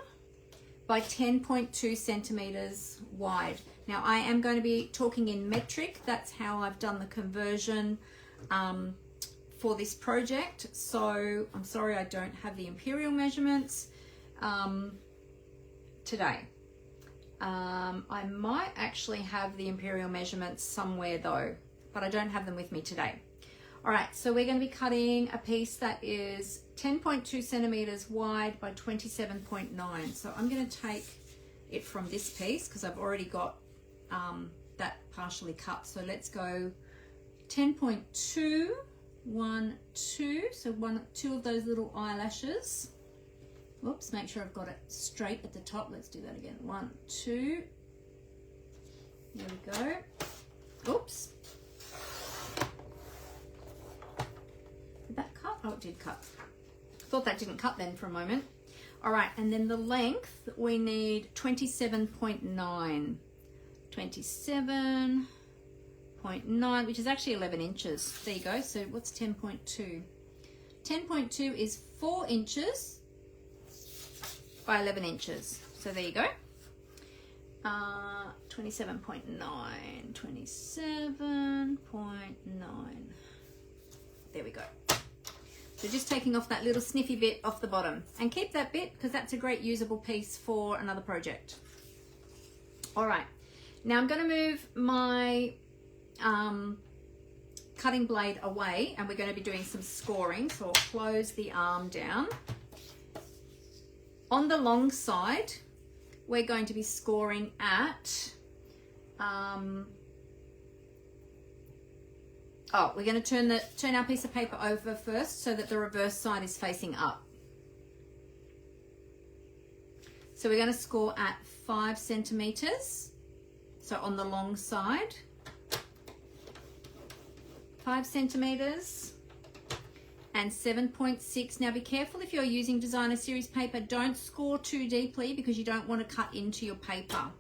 by 10.2 centimeters wide. Now I am going to be talking in metric. That's how I've done the conversion for this project. So I'm sorry I don't have the imperial measurements today. I might actually have the imperial measurements somewhere though, but I don't have them with me today. All right, so we're going to be cutting a piece that is 10.2 centimeters wide by 27.9. So I'm going to take it from this piece because I've already got that partially cut. So let's go 10.2, 1, 2. So 2 of those little eyelashes. Whoops, make sure I've got it straight at the top. Let's do that again. 1, 2. There we go. Oops. Did that cut? Oh, it did cut. Thought that didn't cut then for a moment. All right, and then the length, we need 27.9. 27.9. 10.9, which is actually 11 inches. There you go. So what's 10.2? 10.2 is 4 inches by 11 inches. So there you go. 27.9, 27.9. There we go. So just taking off that little sniffy bit off the bottom, and keep that bit because that's a great usable piece for another project. All right, now I'm going to move my cutting blade away, and we're going to be doing some scoring. So I'll close the arm down. On the long side, we're going to be scoring at we're going to turn our piece of paper over first so that the reverse side is facing up. So we're going to score at 5 centimeters. So on the long side, 5 centimeters and 7.6. Now be careful if you're using designer series paper, don't score too deeply because you don't want to cut into your paper.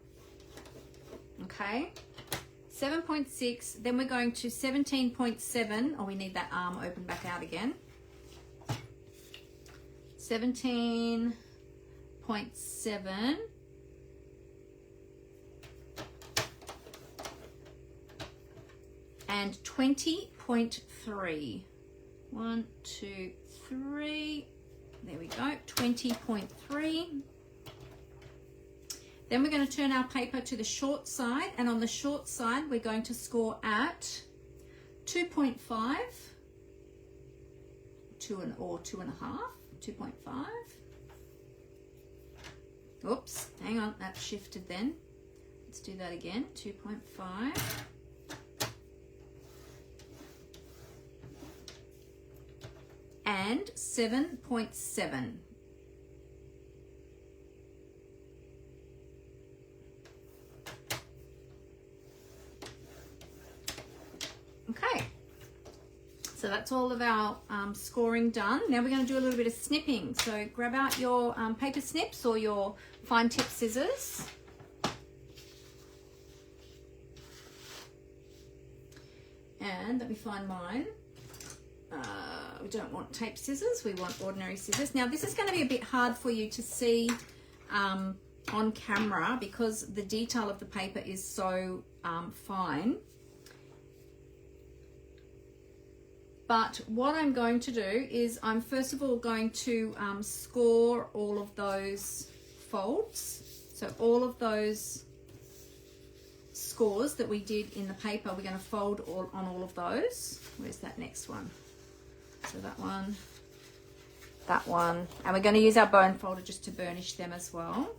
Okay, 7.6, then we're going to 17.7. Oh, we need that arm open back out again. 17.7. And 20.3. 1, 2, 3. There we go. 20.3. Then we're going to turn our paper to the short side, and on the short side we're going to score at 2.5, or 2.5, 2.5. Oops, hang on, that shifted then. Let's do that again. 2.5. And 7.7. Okay, so that's all of our scoring done. Now we're going to do a little bit of snipping. So grab out your paper snips or your fine tip scissors. And let me find mine. We don't want tape scissors, we want ordinary scissors. Now this is going to be a bit hard for you to see on camera because the detail of the paper is so fine. But what I'm going to do is I'm first of all going to score all of those folds. So all of those scores that we did in the paper, we're going to fold on all of those. Where's that next one? So that one, and we're going to use our bone folder just to burnish them as well.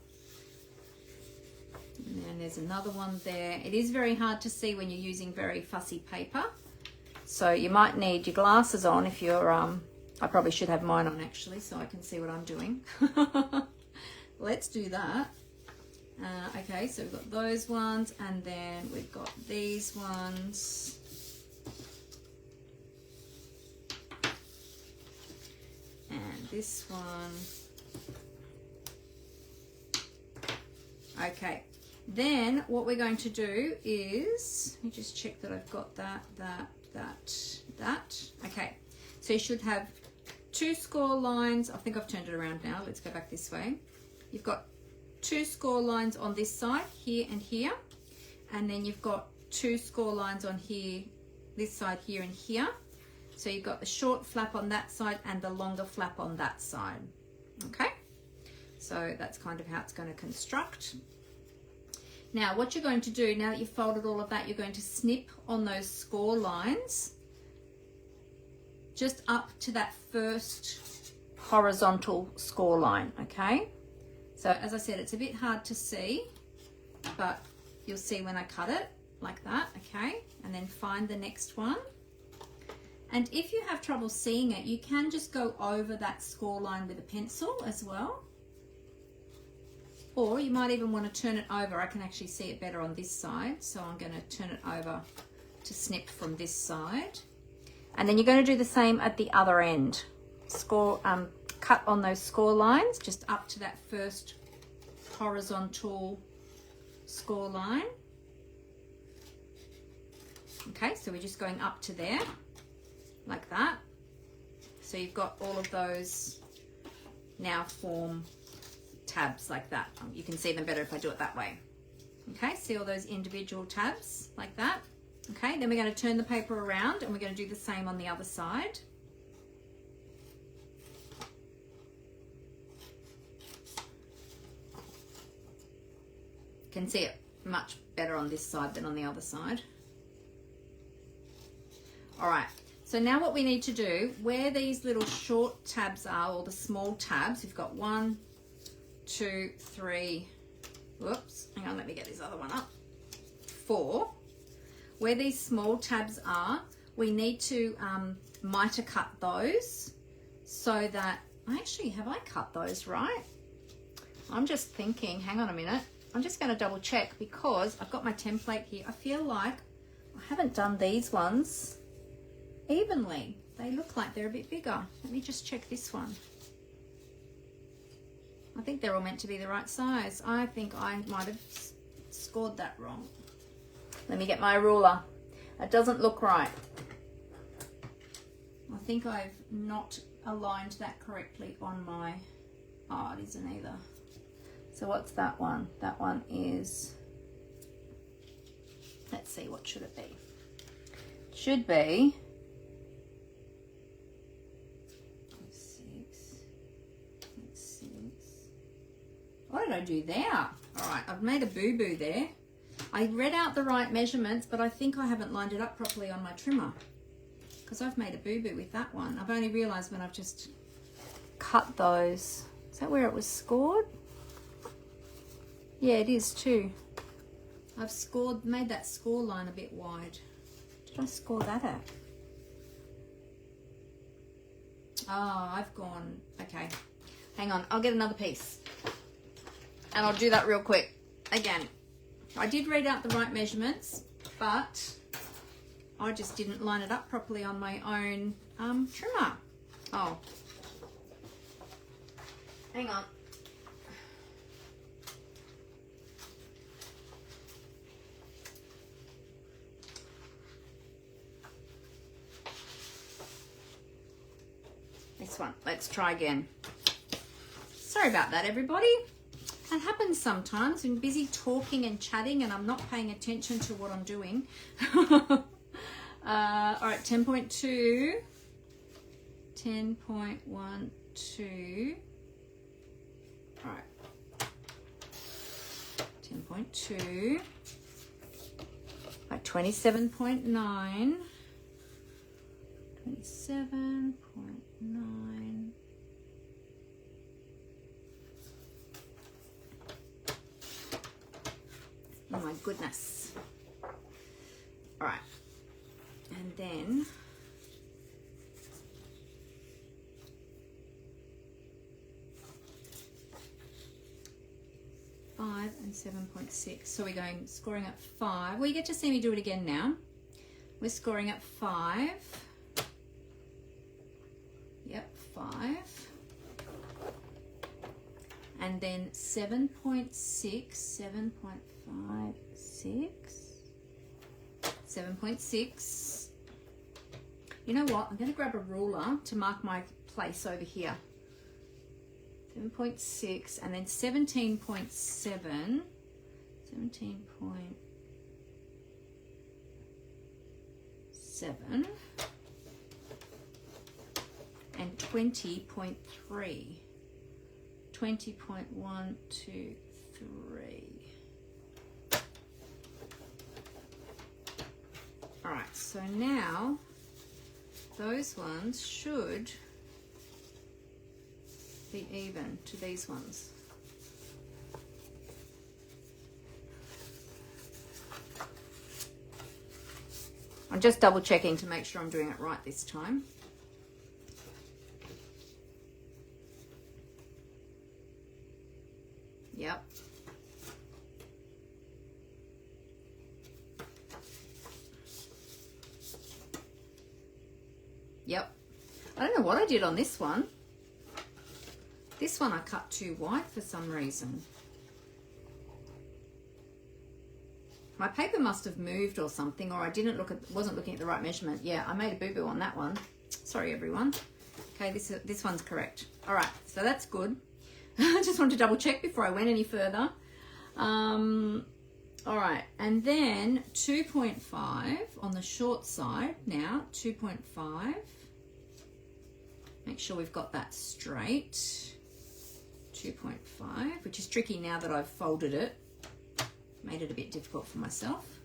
And then there's another one there. It is very hard to see when you're using very fussy paper. So you might need your glasses on if you're, I probably should have mine on actually so I can see what I'm doing. Let's do that. Okay, so we've got those ones and then we've got these ones. And this one. Okay, then what we're going to do is, let me just check that I've got that. Okay, so you should have 2 score lines. I think I've turned it around now. Let's go back this way. You've got 2 score lines on this side, here and here. And then you've got 2 score lines on here, this side, here and here. So you've got the short flap on that side and the longer flap on that side. Okay, so that's kind of how it's going to construct. Now what you're going to do, now that you've folded all of that, you're going to snip on those score lines just up to that first horizontal score line. Okay, so as I said, it's a bit hard to see, but you'll see when I cut it like that. Okay, and then find the next one. And if you have trouble seeing it, you can just go over that score line with a pencil as well. Or you might even want to turn it over. I can actually see it better on this side. So I'm going to turn it over to snip from this side. And then you're going to do the same at the other end. Cut on those score lines, just up to that first horizontal score line. Okay, so we're just going up to there, like that. So you've got all of those now form tabs like that. You can see them better if I do it that way. Okay, see all those individual tabs like that. Okay, then we're going to turn the paper around and we're going to do the same on the other side. You can see it much better on this side than on the other side. All right, so now what we need to do, where these little short tabs are, or the small tabs, we've got 1, 2, 3, whoops, hang on, let me get this other one up, 4. Where these small tabs are, we need to mitre cut those so that, actually, have I cut those right? I'm just thinking, hang on a minute, I'm just going to double check because I've got my template here. I feel like I haven't done these ones evenly. They look like they're a bit bigger. Let me just check this one. I think they're all meant to be the right size. I think I might have scored that wrong. Let me get my ruler. It doesn't look right. I think I've not aligned that correctly on my, oh, it isn't either. So what's that one? That one is, let's see, what should it be? It should be 6. What did I do there? All right, I've made a boo-boo there. I read out the right measurements, but I think I haven't lined it up properly on my trimmer because I've made a boo-boo with that one. I've only realized when I've just cut those. Is that where it was scored? Yeah, it is too. I've made that score line a bit wide. Did I score that at? Oh, I've gone, okay. Hang on, I'll get another piece. And I'll do that real quick. Again, I did read out the right measurements, but I just didn't line it up properly on my own trimmer. Oh. Hang on. This one, let's try again. Sorry about that, everybody. That happens sometimes. I'm busy talking and chatting and I'm not paying attention to what I'm doing. All right, 10.2. 10.12. All right. 10.2. Like 27.9. 27.9. Oh my goodness. All right. And then five and 7.6. So we're going scoring at 5. Well, you get to see me do it again now. We're scoring at 5. Yep, 5. And then 7.6, 7.5, 6, 7.6. You know what? I'm going to grab a ruler to mark my place over here. 7.6 and then 17.7. 17.7. And 20.3. 20.1, 2, 3. All right, so now those ones should be even to these ones. I'm just double checking to make sure I'm doing it right this time. Yep. Yep. I don't know what I did on this one. This one I cut too wide for some reason. My paper must have moved or something, or I wasn't looking at the right measurement. Yeah, I made a boo-boo on that one. Sorry, everyone. Okay, this one's correct. All right, so that's good. I just wanted to double check before I went any further. All right, and then 2.5 on the short side now, 2.5. Make sure we've got that straight. 2.5, which is tricky now that I've folded it. Made it a bit difficult for myself.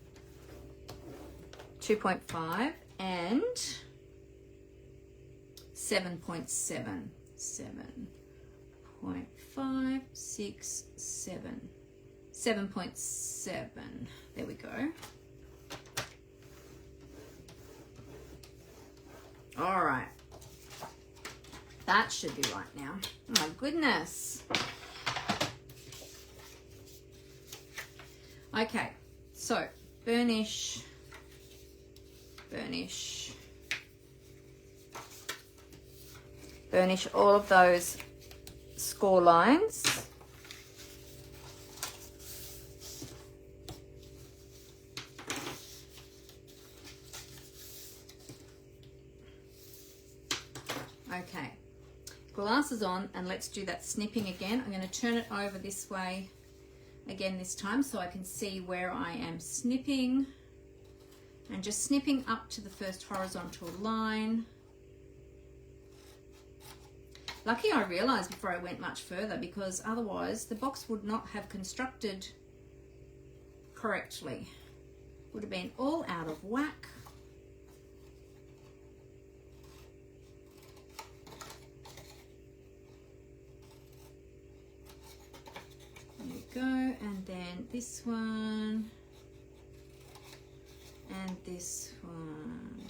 2.5 and 7.7. 7.5, 6, 7. 7.7. There we go. All right. That should be right now. Oh my goodness. Okay, so burnish, burnish, burnish all of those score lines. Okay, glasses on, and let's do that snipping again. I'm going to turn it over this way again this time so I can see where I am snipping, and just snipping up to the first horizontal line. Lucky I realized before I went much further, because otherwise the box would not have constructed correctly. Would have been all out of whack. There we go, and then this one, and this one.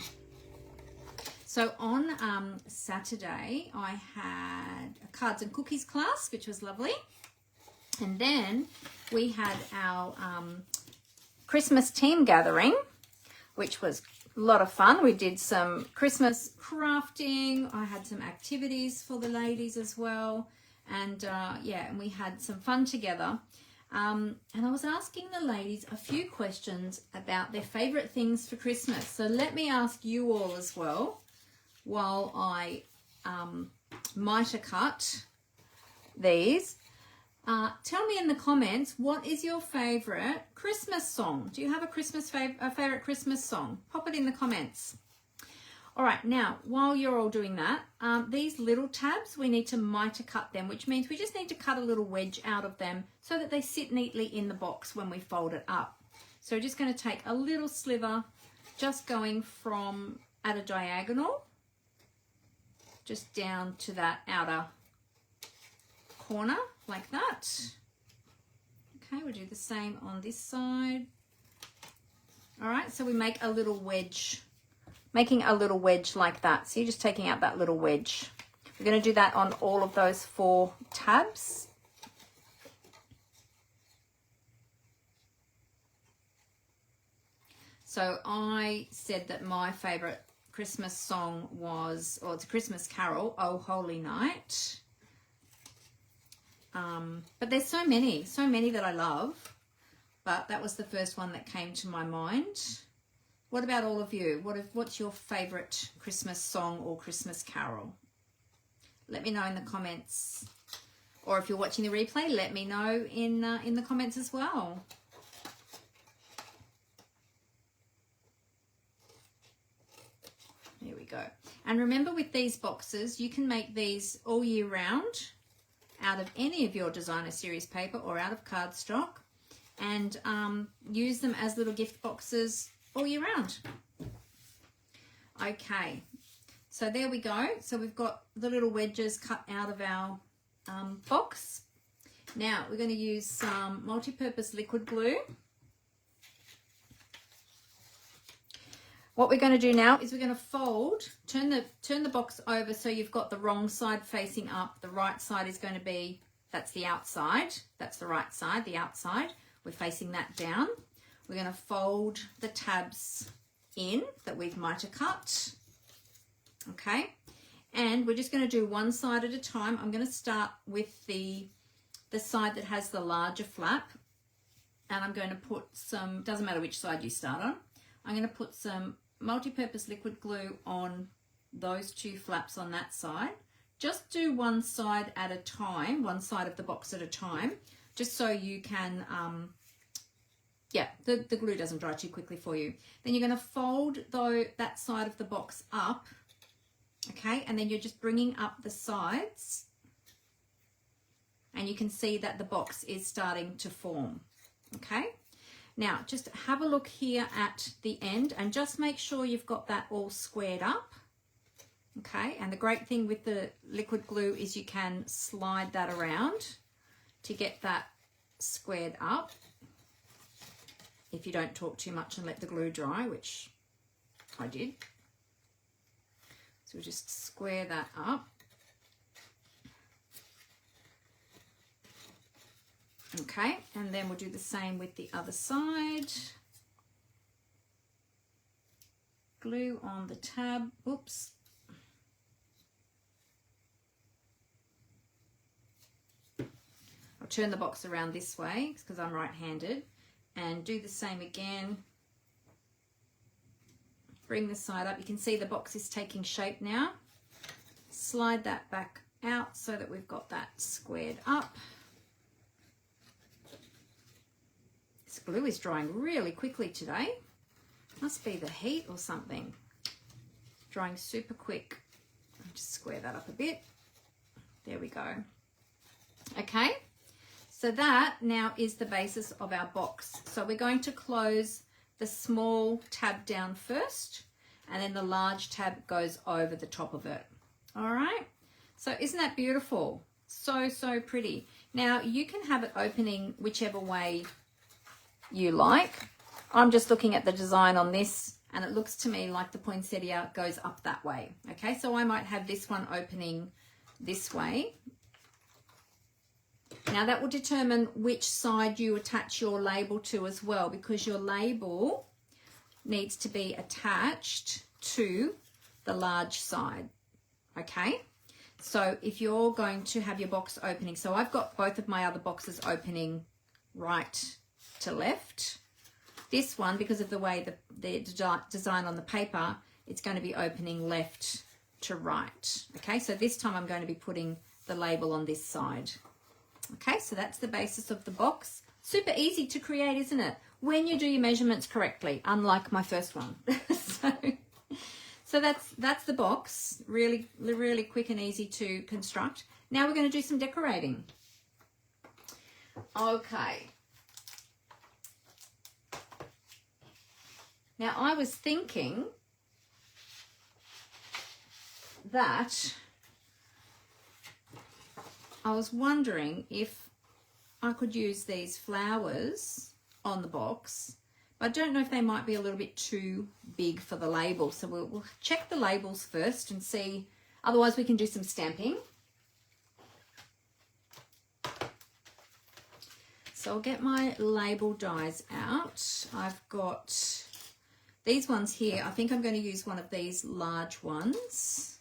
So on Saturday, I had a cards and cookies class, which was lovely. And then we had our Christmas team gathering, which was a lot of fun. We did some Christmas crafting. I had some activities for the ladies as well. And yeah, and we had some fun together. And I was asking the ladies a few questions about their favorite things for Christmas. So let me ask you all as well, while I mitre cut these. Tell me in the comments, what is your favorite Christmas song? Do you have a favorite Christmas song? Pop it in the comments. All right, now, while you're all doing that, these little tabs, we need to mitre cut them, which means we just need to cut a little wedge out of them so that they sit neatly in the box when we fold it up. So we're just going to take a little sliver, just going from at a diagonal, just down to that outer corner, like that. Okay, we'll do the same on this side. All right, so we make a little wedge, making a little wedge like that. So you're just taking out that little wedge. We're going to do that on all of those 4 tabs. So I said that my favorite Christmas song was, or it's a Christmas carol, Oh Holy Night. But there's so many that I love, but that was the first one that came to my mind. What about all of you? What's your favorite Christmas song or Christmas carol? Let me know in the comments, or if you're watching the replay, let me know in the comments as well. There we go. And remember, with these boxes, you can make these all year round out of any of your designer series paper or out of cardstock, and use them as little gift boxes all year round. Okay, so there we go. So we've got the little wedges cut out of our box. Now we're going to use some multi-purpose liquid glue. What we're going to do now is we're going to fold, turn the box over so you've got the wrong side facing up. The right side is going to be, that's the outside, that's the right side, the outside. We're facing that down. We're going to fold the tabs in that we've mitre cut. Okay, and we're just going to do one side at a time. I'm going to start with the side that has the larger flap. and I'm going to put some, doesn't matter which side you start on, I'm going to put some multi-purpose liquid glue on those two flaps on that side. Just do one side at a time, one side of the box at a time, just so you can, yeah, the glue doesn't dry too quickly for you. Then you're going to fold that side of the box up, okay, and then you're just bringing up the sides, and you can see that the box is starting to form, okay. Now just have a look here at the end and just make sure you've got that all squared up, okay. And the great thing with the liquid glue is you can slide that around to get that squared up if you don't talk too much and let the glue dry, which I did. So we'll just square that up. Okay, and then we'll do the same with the other side. Glue on the tab, oops. I'll turn the box around this way because I'm right-handed and do the same again. Bring the side up. You can see the box is taking shape now. Slide that back out so that we've got that squared up. This glue is drying really quickly today. Must be the heat or something. Drying super quick. I'll just square that up a bit. There we go. Okay, so that now is the basis of our box. So we're going to close the small tab down first, and then the large tab goes over the top of it. All right, so isn't that beautiful? So, so pretty. Now you can have it opening whichever way you like. I'm just looking at the design on this and it looks to me like the poinsettia goes up that way. Okay, so I might have this one opening this way. Now that will determine which side you attach your label to as well, because your label needs to be attached to the large side. Okay, so if you're going to have your box opening, so I've got both of my other boxes opening right to left. This one, because of the way the design on the paper, it's going to be opening left to right. Okay, so this time I'm going to be putting the label on this side. Okay, so that's the basis of the box. Super easy to create, isn't it? When you do your measurements correctly, unlike my first one. so that's the box. Really, really quick and easy to construct. Now we're going to do some decorating. Okay. Now I was thinking that I was wondering if I could use these flowers on the box, but I don't know if they might be a little bit too big for the label. So we'll check the labels first and see. Otherwise we can do some stamping. So I'll get my label dies out. I've got these ones here. I think I'm going to use one of these large ones.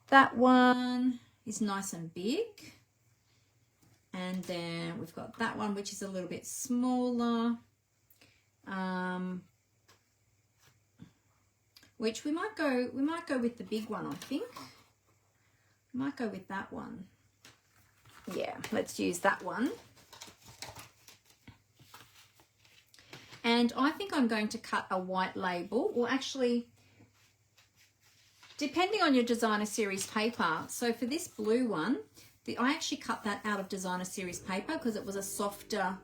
That one is nice and big. And then we've got that one, which is a little bit smaller. Which we might go with the big one, I think. We might go with that one. Yeah, let's use that one. And I think I'm going to cut a white label, or actually, depending on your designer series paper. So for this blue one, I actually cut that out of designer series paper because it was a softer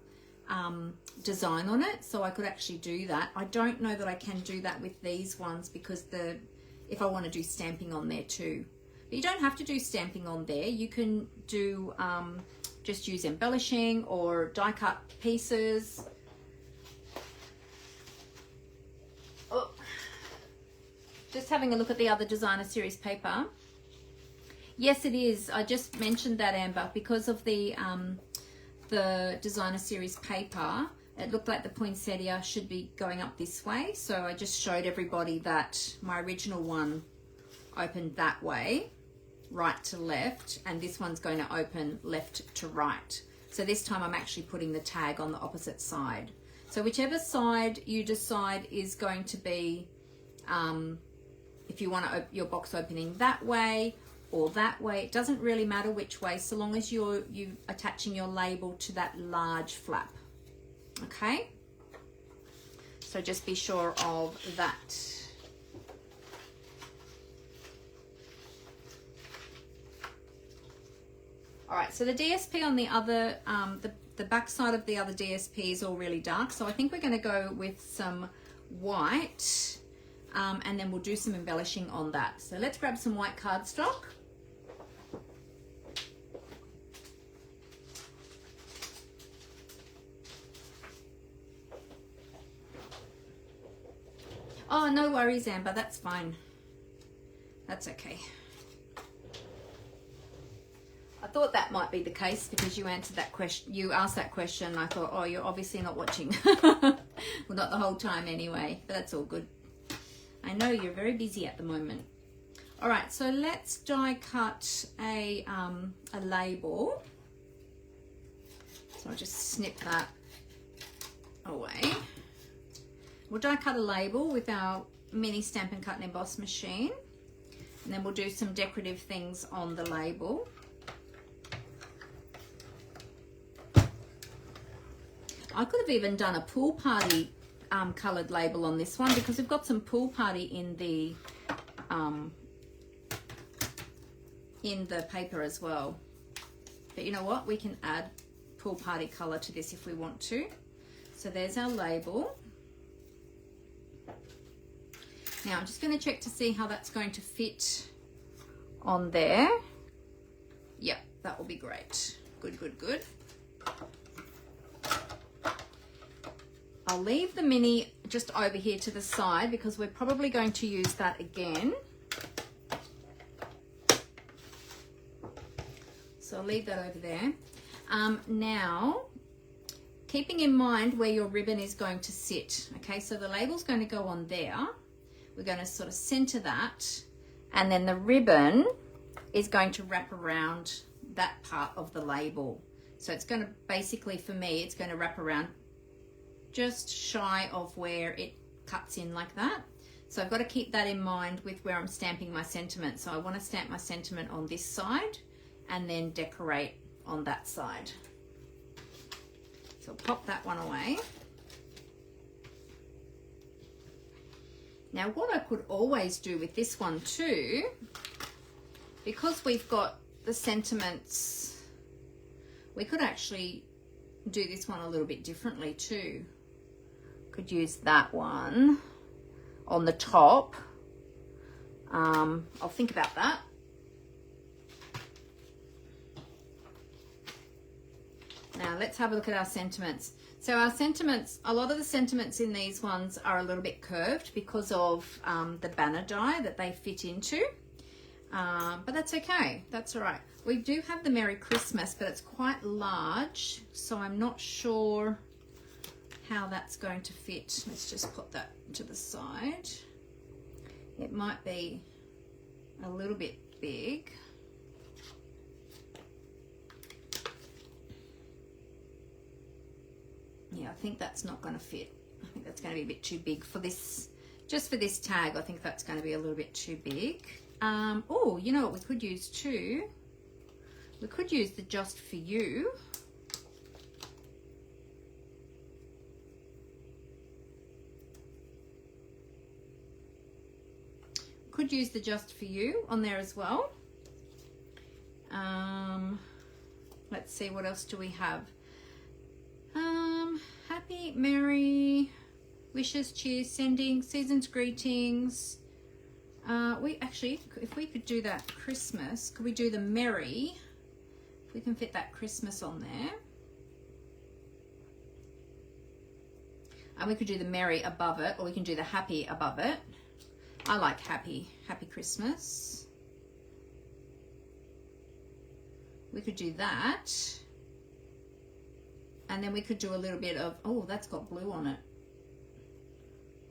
design on it. So I could actually do that. I don't know that I can do that with these ones because if I want to do stamping on there too. But you don't have to do stamping on there. You can do, just use embellishing or die cut pieces. Oh, just having a look at the other designer series paper. Yes, it is. I just mentioned that, Amber, because of the designer series paper, it looked like the poinsettia should be going up this way. So I just showed everybody that my original one opened that way, right to left, and this one's going to open left to right. So this time I'm actually putting the tag on the opposite side. So whichever side you decide is going to be, if you want your box opening that way or that way, it doesn't really matter which way, so long as you're attaching your label to that large flap. Okay, so just be sure of that. All right, so the DSP on the other, the back side of the other DSP is all really dark, so I think we're going to go with some white, and then we'll do some embellishing on that. So let's grab some white cardstock. Oh, no worries, Amber, that's fine. That's okay. I thought that might be the case because you answered that question. You asked that question. I thought, oh, you're obviously not watching. Well, not the whole time anyway, but that's all good. I know you're very busy at the moment. All right, so let's die cut a label. So I'll just snip that away. We'll die cut a label with our mini Stampin' Cut and Emboss machine, and then we'll do some decorative things on the label. I could have even done a pool party coloured label on this one because we've got some pool party in the paper as well. But you know what? We can add pool party colour to this if we want to. So there's our label. Now I'm just going to check to see how that's going to fit on there. Yep, that will be great. Good, good, good. I'll leave the mini just over here to the side because we're probably going to use that again. So I'll leave that over there. Now, keeping in mind where your ribbon is going to sit. Okay, so the label's going to go on there. We're going to sort of center that, and then the ribbon is going to wrap around that part of the label. So it's going to basically, for me, it's going to wrap around just shy of where it cuts in like that. So I've got to keep that in mind with where I'm stamping my sentiment. So I want to stamp my sentiment on this side and then decorate on that side. So I'll pop that one away. Now what I could always do with this one too, because we've got the sentiments, we could actually do this one a little bit differently too. Could use that one on the top. I'll think about that. Now let's have a look at our sentiments. So our sentiments, a lot of the sentiments in these ones are a little bit curved because of the banner die that they fit into. But that's okay, that's all right. We do have the Merry Christmas, but it's quite large, so I'm not sure how that's going to fit. Let's just put that to the side. It might be a little bit big. Yeah, I think that's not going to fit. I think that's going to be a bit too big for this, just for this tag. I think that's going to be a little bit too big. Oh, you know what we could use too? We could use the Just For You. Could use the Just For You on there as well. Let's see, what else do we have? Happy, merry, wishes, cheers, sending, season's greetings. We actually, if we could do that Christmas, could we do the merry? If we can fit that Christmas on there. And we could do the merry above it, or we can do the happy above it. I like happy, happy Christmas. We could do that. And then we could do a little bit of, oh, that's got blue on it.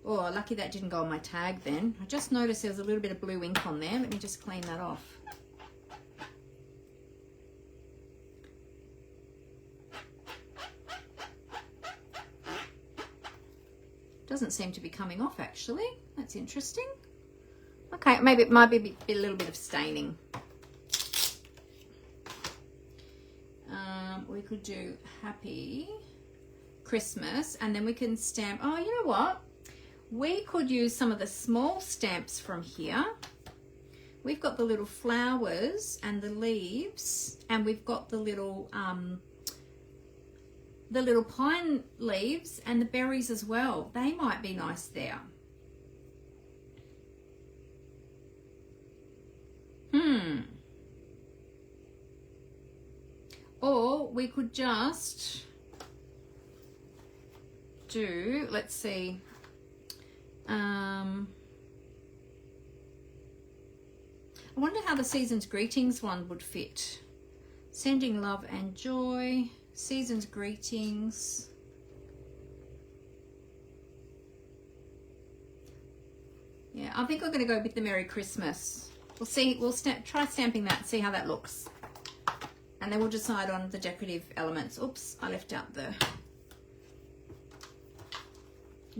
Oh, lucky that didn't go on my tag then. I just noticed there was a little bit of blue ink on there. Let me just clean that off. Doesn't seem to be coming off actually. That's interesting. Okay, maybe it might be a little bit of staining. We could do Happy Christmas, and then we can stamp. Oh, you know what? We could use some of the small stamps from here. We've got the little flowers and the leaves, and we've got the little pine leaves and the berries as well. They might be nice there. Or we could just do, let's see, I wonder how the Season's Greetings one would fit. Sending love and joy, Season's Greetings. Yeah, I think I'm going to go with the Merry Christmas. We'll see, we'll try stamping that, see how that looks. And then we'll decide on the decorative elements. Oops, I left out the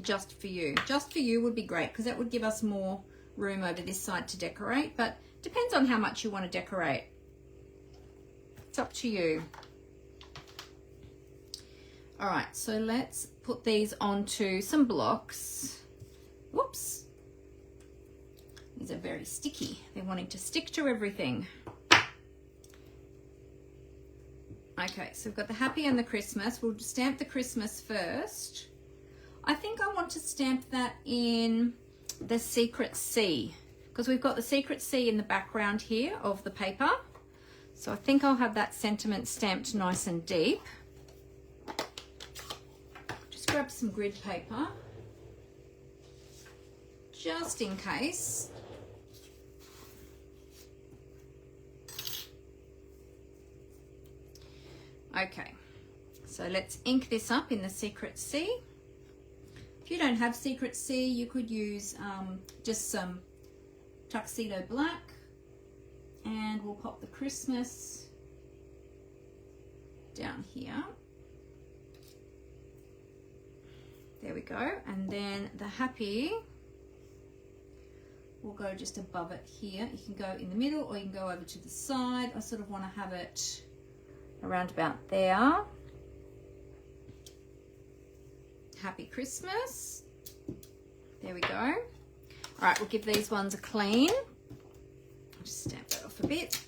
Just For You. Just For You would be great because that would give us more room over this side to decorate, but depends on how much you want to decorate. It's up to you. All right, so let's put these onto some blocks. Whoops. These are very sticky. They're wanting to stick to everything. Okay, so we've got the Happy and the Christmas. We'll stamp the Christmas first. I think I want to stamp that in the Secret C because we've got the Secret C in the background here of the paper. So I think I'll have that sentiment stamped nice and deep. Just grab some grid paper just in case. Okay, so let's ink this up in the Secret C. If you don't have Secret C, you could use just some Tuxedo Black, and we'll pop the Christmas down here. There we go, and then the Happy, we'll go just above it here. You can go in the middle or you can go over to the side. I sort of want to have it around about there. Happy Christmas. There we go. All right, we'll give these ones a clean. I'll just stamp that off a bit.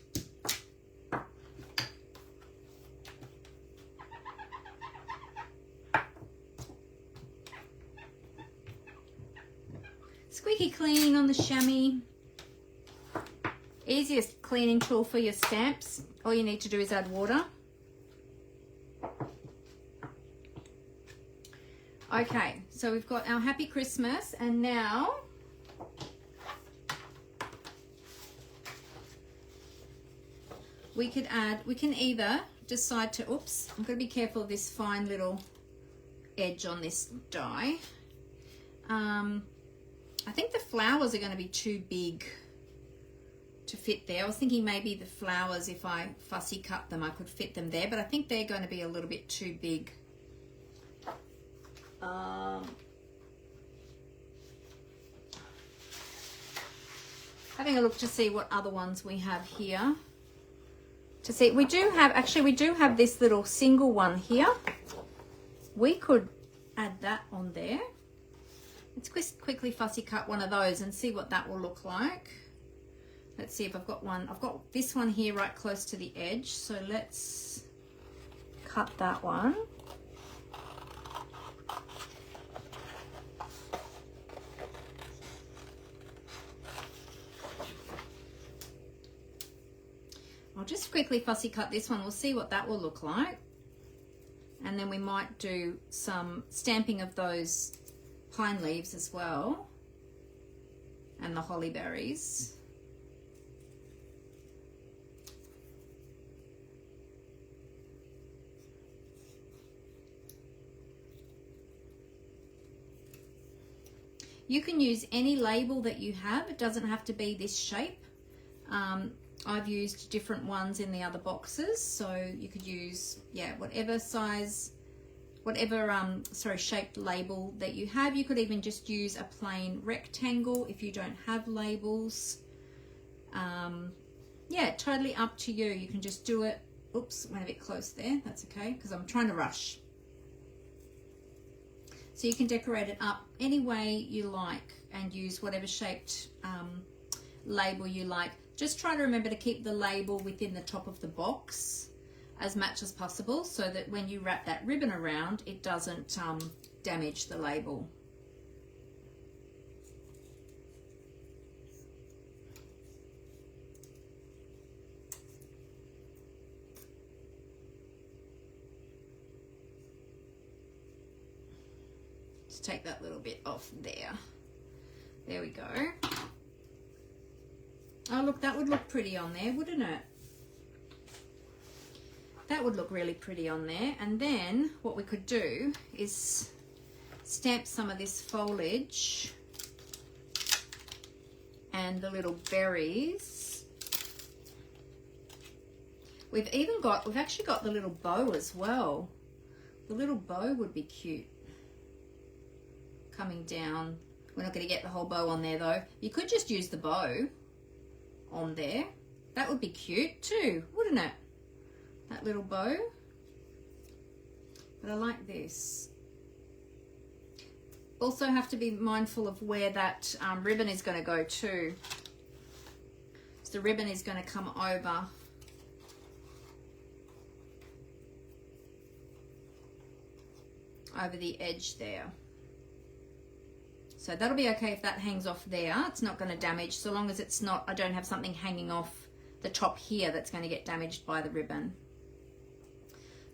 Squeaky clean on the chamois. Easiest cleaning tool for your stamps. All you need to do is add water. Okay, so we've got our Happy Christmas, and now we can either decide to, oops, I'm going to be careful of this fine little edge on this die. I think the flowers are going to be too big to fit there. I was thinking maybe the flowers, if I fussy cut them, I could fit them there, but I think they're going to be a little bit too big. Having a look to see what other ones we have here. To see, we do have this little single one here. We could add that on there. Let's quickly fussy cut one of those and see what that will look like. Let's see if I've got one. I've got this one here right close to the edge, so let's cut that one. I'll just quickly fussy cut this one. We'll see what that will look like. And then we might do some stamping of those pine leaves as well. And the holly berries. You can use any label that you have. It doesn't have to be this shape. I've used different ones in the other boxes, so you could use, yeah, whatever size whatever shaped label that you have. You could even just use a plain rectangle if you don't have labels. Yeah, totally up to you. You can just do it. Oops, went a bit close there. That's okay, because I'm trying to rush. So you can decorate it up any way you like and use whatever shaped label you like. Just try to remember to keep the label within the top of the box as much as possible, so that when you wrap that ribbon around, it doesn't damage the label. Just take that little bit off there. There we go. Oh look, that would look pretty on there, wouldn't it? That would look really pretty on there. And then what we could do is stamp some of this foliage and the little berries. We've actually got the little bow as well. The little bow would be cute. Coming down. We're not going to get the whole bow on there though. You could just use the bow on there. That would be cute too, wouldn't it? That little bow. But I like this. Also have to be mindful of where that ribbon is going to go too. So the ribbon is going to come over the edge there. So that'll be okay if that hangs off there. It's not going to damage, so long as it's not, I don't have something hanging off the top here that's going to get damaged by the ribbon.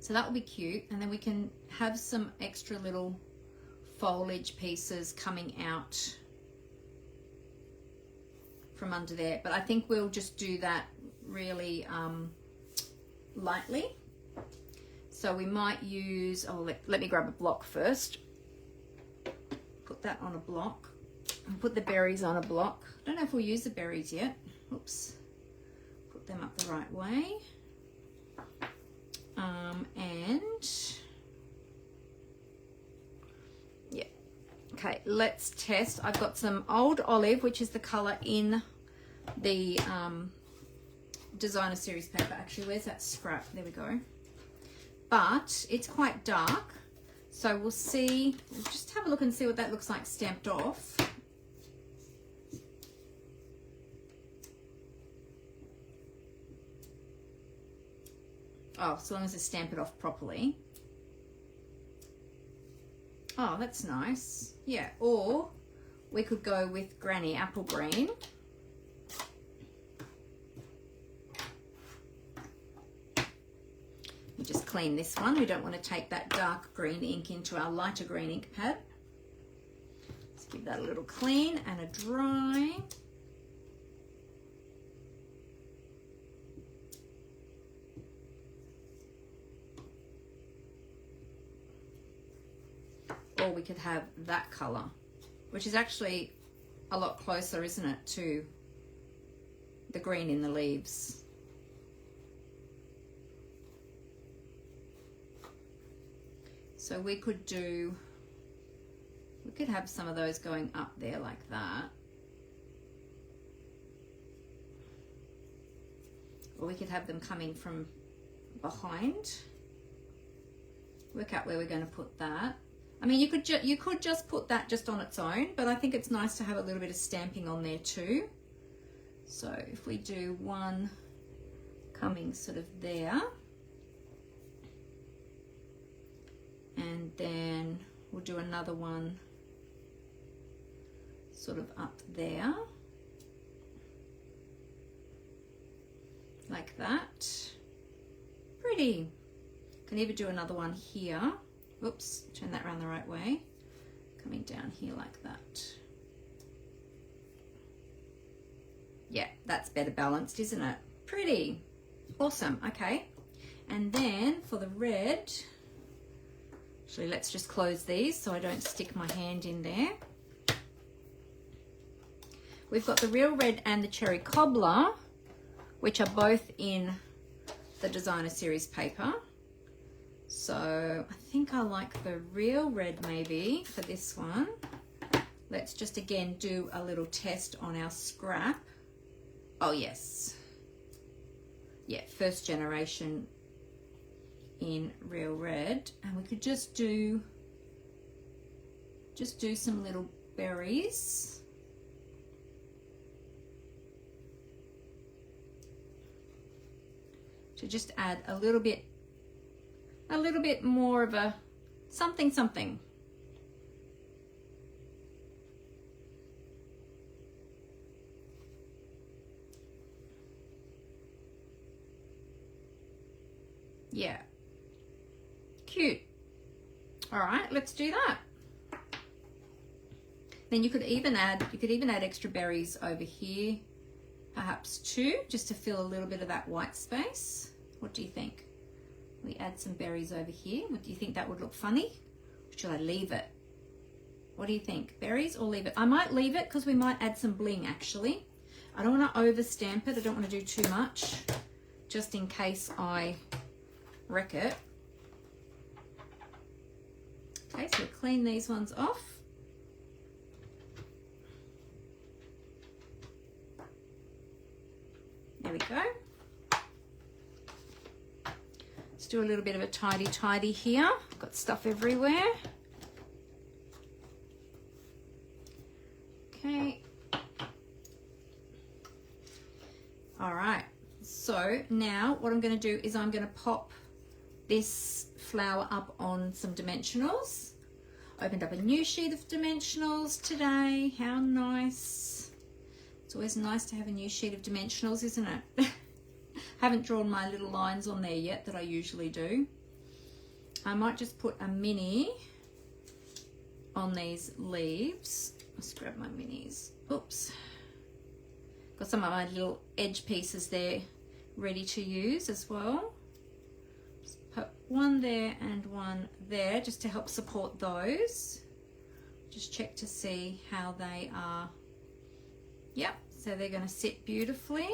So that will be cute. And then we can have some extra little foliage pieces coming out from under there. But I think we'll just do that really lightly. So we might use, oh, let me grab a block first. Put that on a block and put the berries on a block. I don't know if we'll use the berries yet. Oops. Put them up the right way. And yeah. Okay, let's test. I've got some old olive, which is the color in the designer series paper. Actually, where's that scrap? There we go. But it's quite dark. So we'll see, we'll just have a look and see what that looks like stamped off. Oh, so long as I stamp it off properly. Oh, that's nice. Yeah, or we could go with Granny Apple Green. Just clean this one. We don't want to take that dark green ink into our lighter green ink pad. Let's give that a little clean and a dry. Or we could have that color, which is actually a lot closer, isn't it, to the green in the leaves. So we could have some of those going up there like that. Or we could have them coming from behind. Work out where we're going to put that. I mean, you could just put that just on its own, but I think it's nice to have a little bit of stamping on there too. So if we do one coming sort of there, and then we'll do another one sort of up there, like that. Pretty. Can even do another one here. Oops, turn that around the right way. Coming down here like that. Yeah, that's better balanced, isn't it? Pretty. Awesome. Okay. And then for the red, actually let's just close these so I don't stick my hand in there. We've got the Real Red and the Cherry Cobbler, which are both in the designer series paper. So I think I like the real red maybe for this one. Let's just again do a little test on our scrap. Oh yes. Yeah, first generation in real red. And we could just do some little berries. To just add a little bit more of a something something. Yeah, cute. All right, let's do that. Then you could even add extra berries over here, perhaps too, just to fill a little bit of that white space. What do you think? We add some berries over here. What do you think that would look funny? Or should I leave it? What do you think? Berries or leave it? I might leave it because we might add some bling actually. I don't want to over stamp it. I don't want to do too much, just in case I wreck it. Okay, so clean these ones off. There we go. Let's do a little bit of a tidy here. Got stuff everywhere. Okay. All right. So now what I'm going to do is I'm going to pop this flower up on some dimensionals. Opened up a new sheet of dimensionals today. How nice. It's always nice to have a new sheet of dimensionals, isn't it? Haven't drawn my little lines on there yet that I usually do. I might just put a mini on these leaves. Let's grab my minis. Oops. Got some of my little edge pieces there ready to use as well. Just put one there and one there just to help support those. Just check to see how they are. Yep, so they're going to sit beautifully.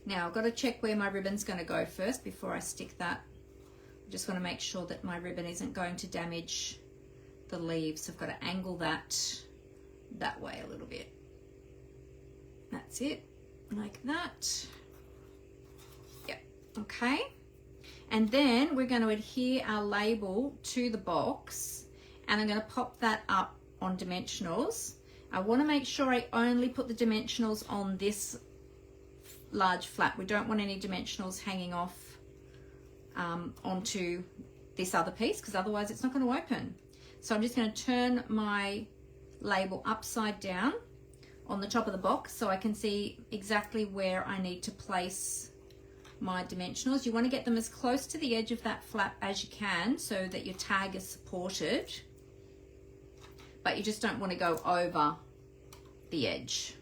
Now I've got to check where my ribbon's going to go first before I stick that. I just want to make sure that my ribbon isn't going to damage the leaves. I've got to angle that way a little bit. That's it, like that. Yep, okay. And then we're going to adhere our label to the box, and I'm going to pop that up on dimensionals. I want to make sure I only put the dimensionals on this large flap. We don't want any dimensionals hanging off onto this other piece, because otherwise it's not going to open. So I'm just going to turn my label upside down on the top of the box so I can see exactly where I need to place my dimensionals. You want to get them as close to the edge of that flap as you can so that your tag is supported, but you just don't want to go over the edge.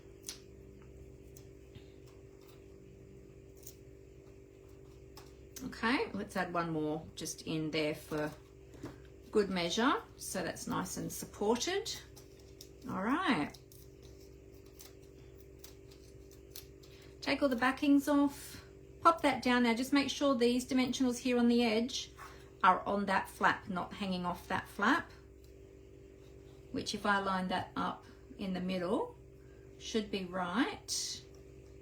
Okay, let's add one more just in there for good measure, so that's nice and supported. All right. Take all the backings off, pop that down. Now just make sure these dimensionals here on the edge are on that flap, not hanging off that flap, which if I line that up in the middle should be right.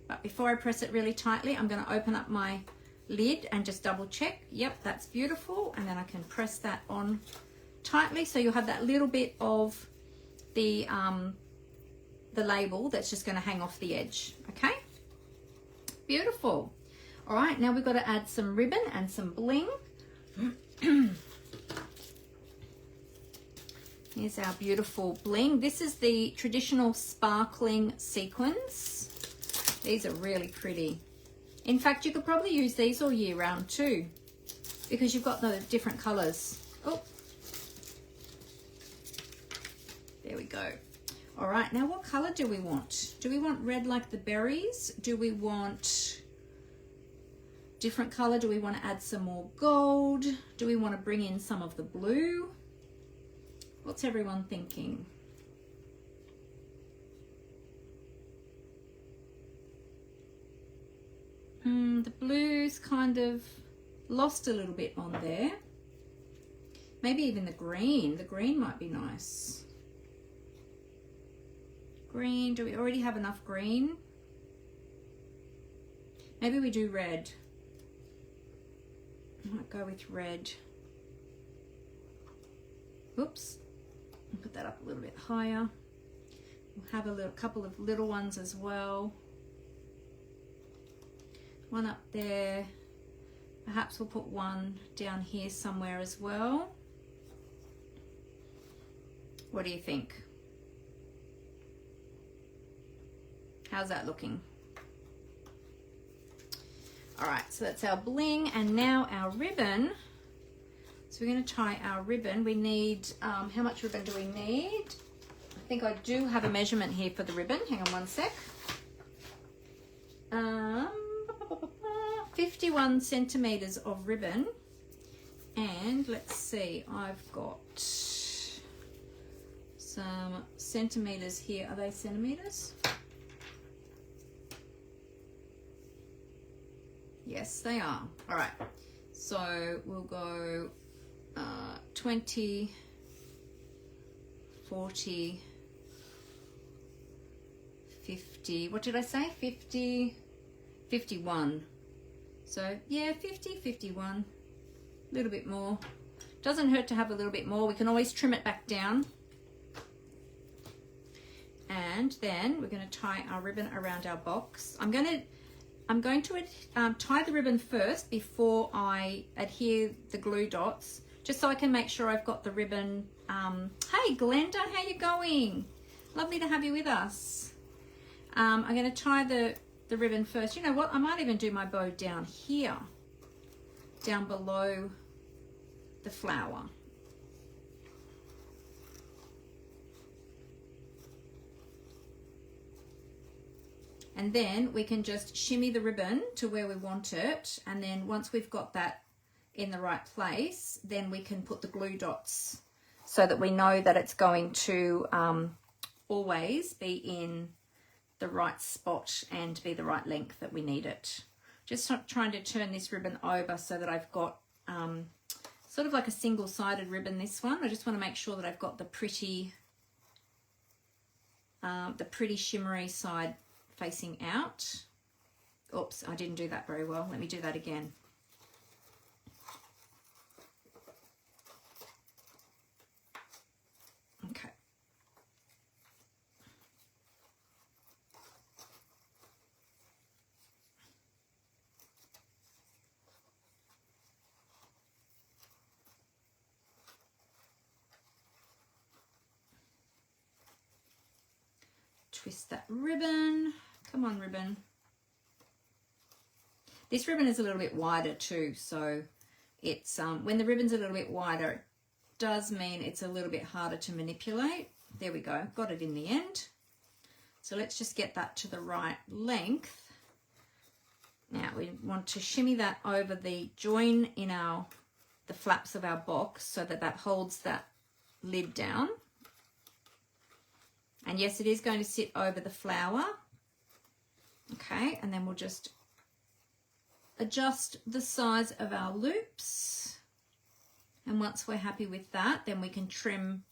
But before I press it really tightly, I'm going to open up my lid and just double check. Yep, that's beautiful. And then I can press that on tightly, so you'll have that little bit of the label that's just going to hang off the edge. Okay, beautiful. All right, now we've got to add some ribbon and some bling. Here's our beautiful bling. This is the traditional sparkling sequins. These are really pretty. In fact, you could probably use these all year round too, because you've got the different colors. Oh, there we go. All right, now what color do we want? Do we want red like the berries? Do we want different color? Do we want to add some more gold? Do we want to bring in some of the blue? What's everyone thinking? The blue's kind of lost a little bit on there. Maybe even the green. The green might be nice. Green, do we already have enough green? Maybe we do red. I might go with red. Oops, I'll put that up a little bit higher. We'll have a couple of little ones as well. One up there. Perhaps we'll put one down here somewhere as well. What do you think? How's that looking? All right, so that's our bling, and now our ribbon. So we're going to tie our ribbon. We need, how much ribbon do we need? I think I do have a measurement here for the ribbon. Hang on one sec. 51 centimeters of ribbon, and let's see, I've got some centimeters here. Are they centimeters? Yes, they are. All right, so we'll go 20, 40, 50, what did I say? 50, 51. So yeah, 50, 51, a little bit more. Doesn't hurt to have a little bit more. We can always trim it back down. And then we're going to tie our ribbon around our box. I'm going to tie the ribbon first before I adhere the glue dots, just so I can make sure I've got the ribbon. Hey Glenda, how you going? Lovely to have you with us. I'm going to tie the ribbon first. You know what? I might even do my bow down here, down below the flower. And then we can just shimmy the ribbon to where we want it. And then once we've got that in the right place, then we can put the glue dots so that we know that it's going to always be in the right spot and be the right length that we need it. Just trying to turn this ribbon over so that I've got sort of like a single-sided ribbon, this one. I just want to make sure that I've got the pretty shimmery side facing out. Oops, I didn't do that very well. Let me do that again. Okay. Twist that ribbon. Come on, ribbon. This ribbon is a little bit wider too, so it's when the ribbon's a little bit wider, it does mean it's a little bit harder to manipulate. There we go, got it in the end. So let's just get that to the right length. Now we want to shimmy that over the join in the flaps of our box so that that holds that lid down. And yes, it is going to sit over the flower. Okay, and then we'll just adjust the size of our loops. And once we're happy with that, then we can trim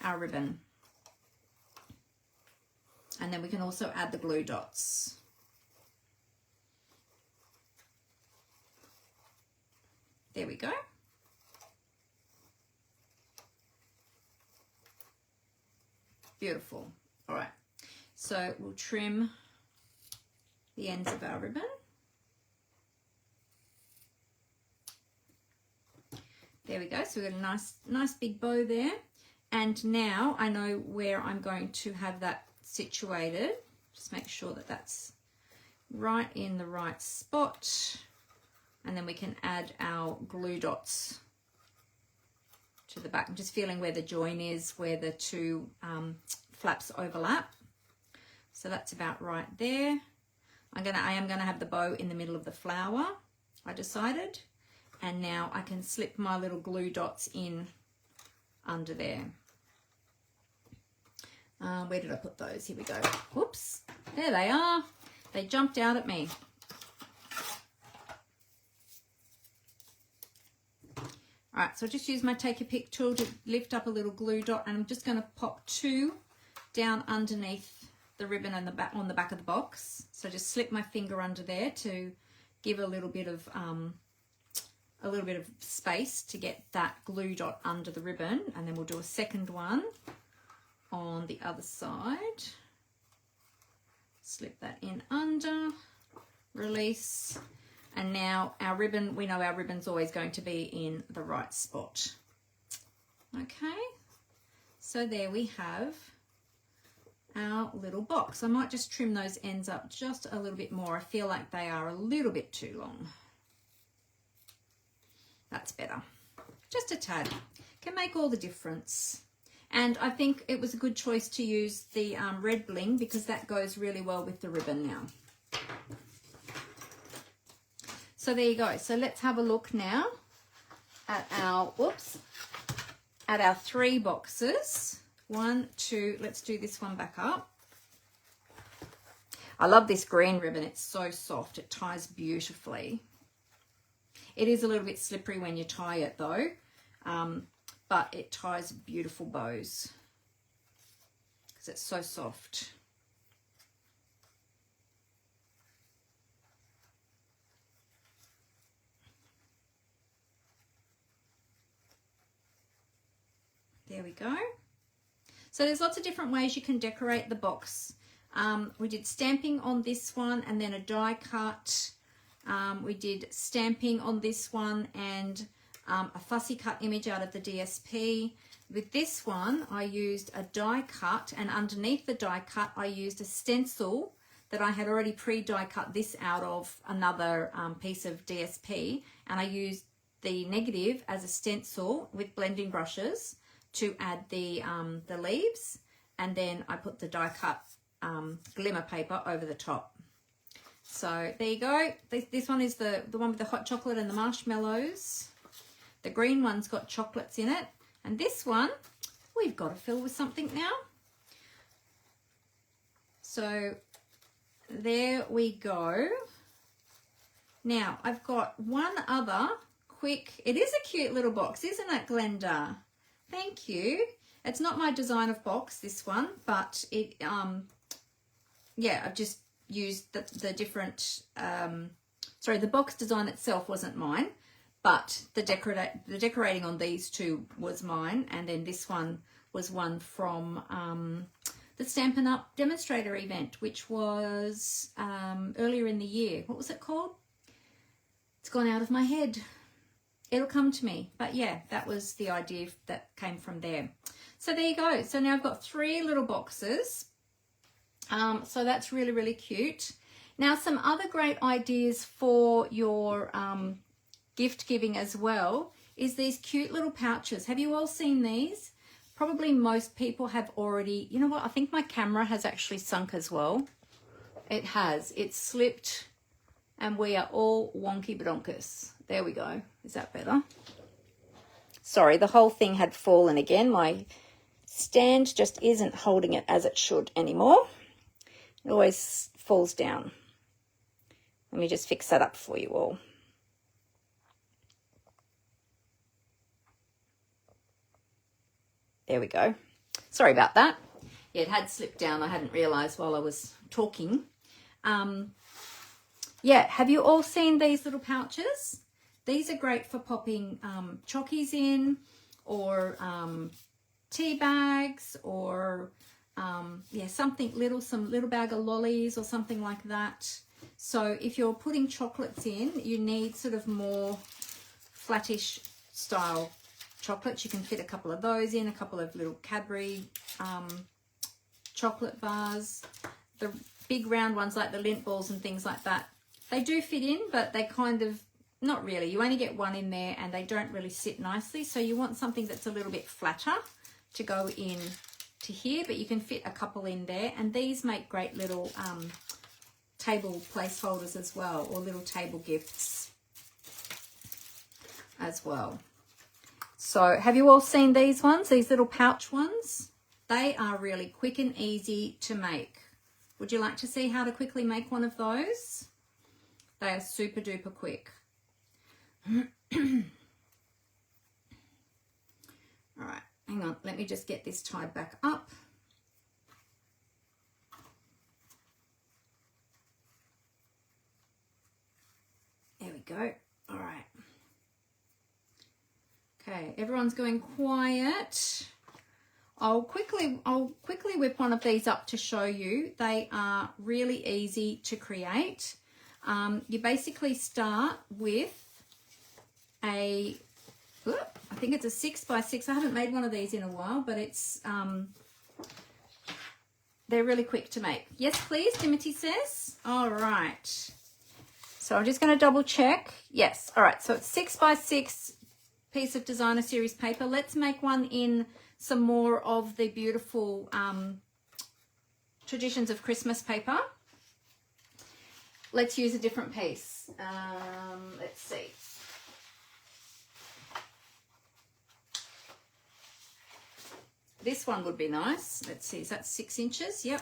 our ribbon. And then we can also add the glue dots. There we go. Beautiful. All right, so we'll trim the ends of our ribbon. There we go. So we've got a nice big bow there. And now I know where I'm going to have that situated. Just make sure that that's right in the right spot. And then we can add our glue dots to the back. I'm just feeling where the join is, where the two flaps overlap. So that's about right there. I am gonna have the bow in the middle of the flower, I decided. And now I can slip my little glue dots in under there. Where did I put those? Here we go. Whoops. There they are. They jumped out at me. All right, so I just use my take a pick tool to lift up a little glue dot, and I'm just going to pop 2 down underneath the ribbon and on the back of the box. So just slip my finger under there to give a little bit of space to get that glue dot under the ribbon, and then we'll do a second one on the other side. Slip that in under, release, and now our ribbon, we know our ribbon's always going to be in the right spot. Okay, so there we have our little box. I might just trim those ends up just a little bit more. I feel like they are a little bit too long. That's better. Just a tad. Can make all the difference. And I think it was a good choice to use the red bling, because that goes really well with the ribbon now. So there you go. So let's have a look now at our, at our 3 boxes. 1, 2, let's do this one back up. I love this green ribbon. It's so soft. It ties beautifully. It is a little bit slippery when you tie it though, but it ties beautiful bows because it's so soft. There we go. So there's lots of different ways you can decorate the box. We did stamping on this one and then a die cut. We did stamping on this one and a fussy cut image out of the DSP. With this one, I used a die cut, and underneath the die cut, I used a stencil that I had already pre-die cut this out of another piece of DSP, and I used the negative as a stencil with blending brushes to add the leaves, and then I put the die cut glimmer paper over the top. So there you go. This one is the one with the hot chocolate and the marshmallows. The green one's got chocolates in it, and this one we've got to fill with something now. So there we go. Now I've got one other quick, it is a cute little box, isn't it, Glenda? Thank you. It's not my design of box, this one, but it, yeah, I've just used the different, sorry, the box design itself wasn't mine, but the decorating on these 2 was mine, and then this one was one from the Stampin' Up demonstrator event, which was earlier in the year. What was it called? It's gone out of my head. It'll come to me. But yeah, that was the idea that came from there. So there you go. So now I've got 3 little boxes. So that's really, really cute. Now, some other great ideas for your gift giving as well is these cute little pouches. Have you all seen these? Probably most people have already, you know what? I think my camera has actually sunk as well. It has. It's slipped and we are all wonky badonkus. There we go. Is that better? Sorry, the whole thing had fallen again. My stand just isn't holding it as it should anymore. It always falls down. Let me just fix that up for you all. There we go. Sorry about that. Yeah, it had slipped down. I hadn't realised while I was talking. Yeah, have you all seen these little pouches? These are great for popping chockies in, or tea bags, or yeah, something little, some little bag of lollies or something like that. So if you're putting chocolates in, you need sort of more flattish style chocolates. You can fit a couple of those in, a couple of little Cadbury chocolate bars. The big round ones like the lint balls and things like that, they do fit in, but they kind of, not really. You only get one in there and they don't really sit nicely. So you want something that's a little bit flatter to go in to here, but you can fit a couple in there. And these make great little table placeholders as well, or little table gifts as well. So have you all seen these ones, these little pouch ones? They are really quick and easy to make. Would you like to see how to quickly make one of those? They are super duper quick. All right, hang on. Let me just get this tied back up. There we go. All right. Okay, everyone's going quiet. I'll quickly whip one of these up to show you. They are really easy to create. You basically start with I think it's a 6x6. I haven't made one of these in a while, but it's they're really quick to make. Yes, please, Timothy says. All right. So I'm just going to double check. Yes. All right. So it's 6x6 piece of designer series paper. Let's make one in some more of the beautiful traditions of Christmas paper. Let's use a different piece. Let's see. This one would be nice. Let's see, is that 6 inches? Yep.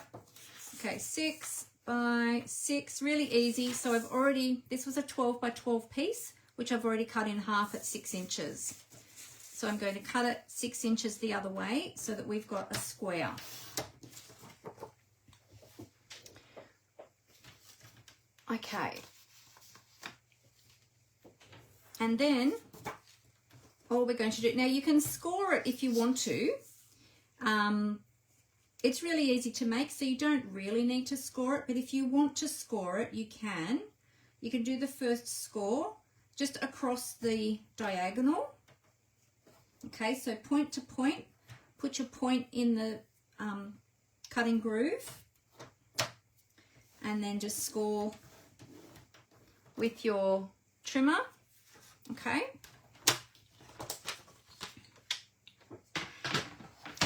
Okay, 6x6, really easy. So I've already, this was a 12x12 piece, which I've already cut in half at 6 inches. So I'm going to cut it 6 inches the other way so that we've got a square. Okay. And then all we're going to do, now you can score it if you want to. It's really easy to make, so you don't really need to score it, but if you want to score it, you can. You can do the first score just across the diagonal. Okay, so point to point, put your point in the cutting groove, and then just score with your trimmer. Okay.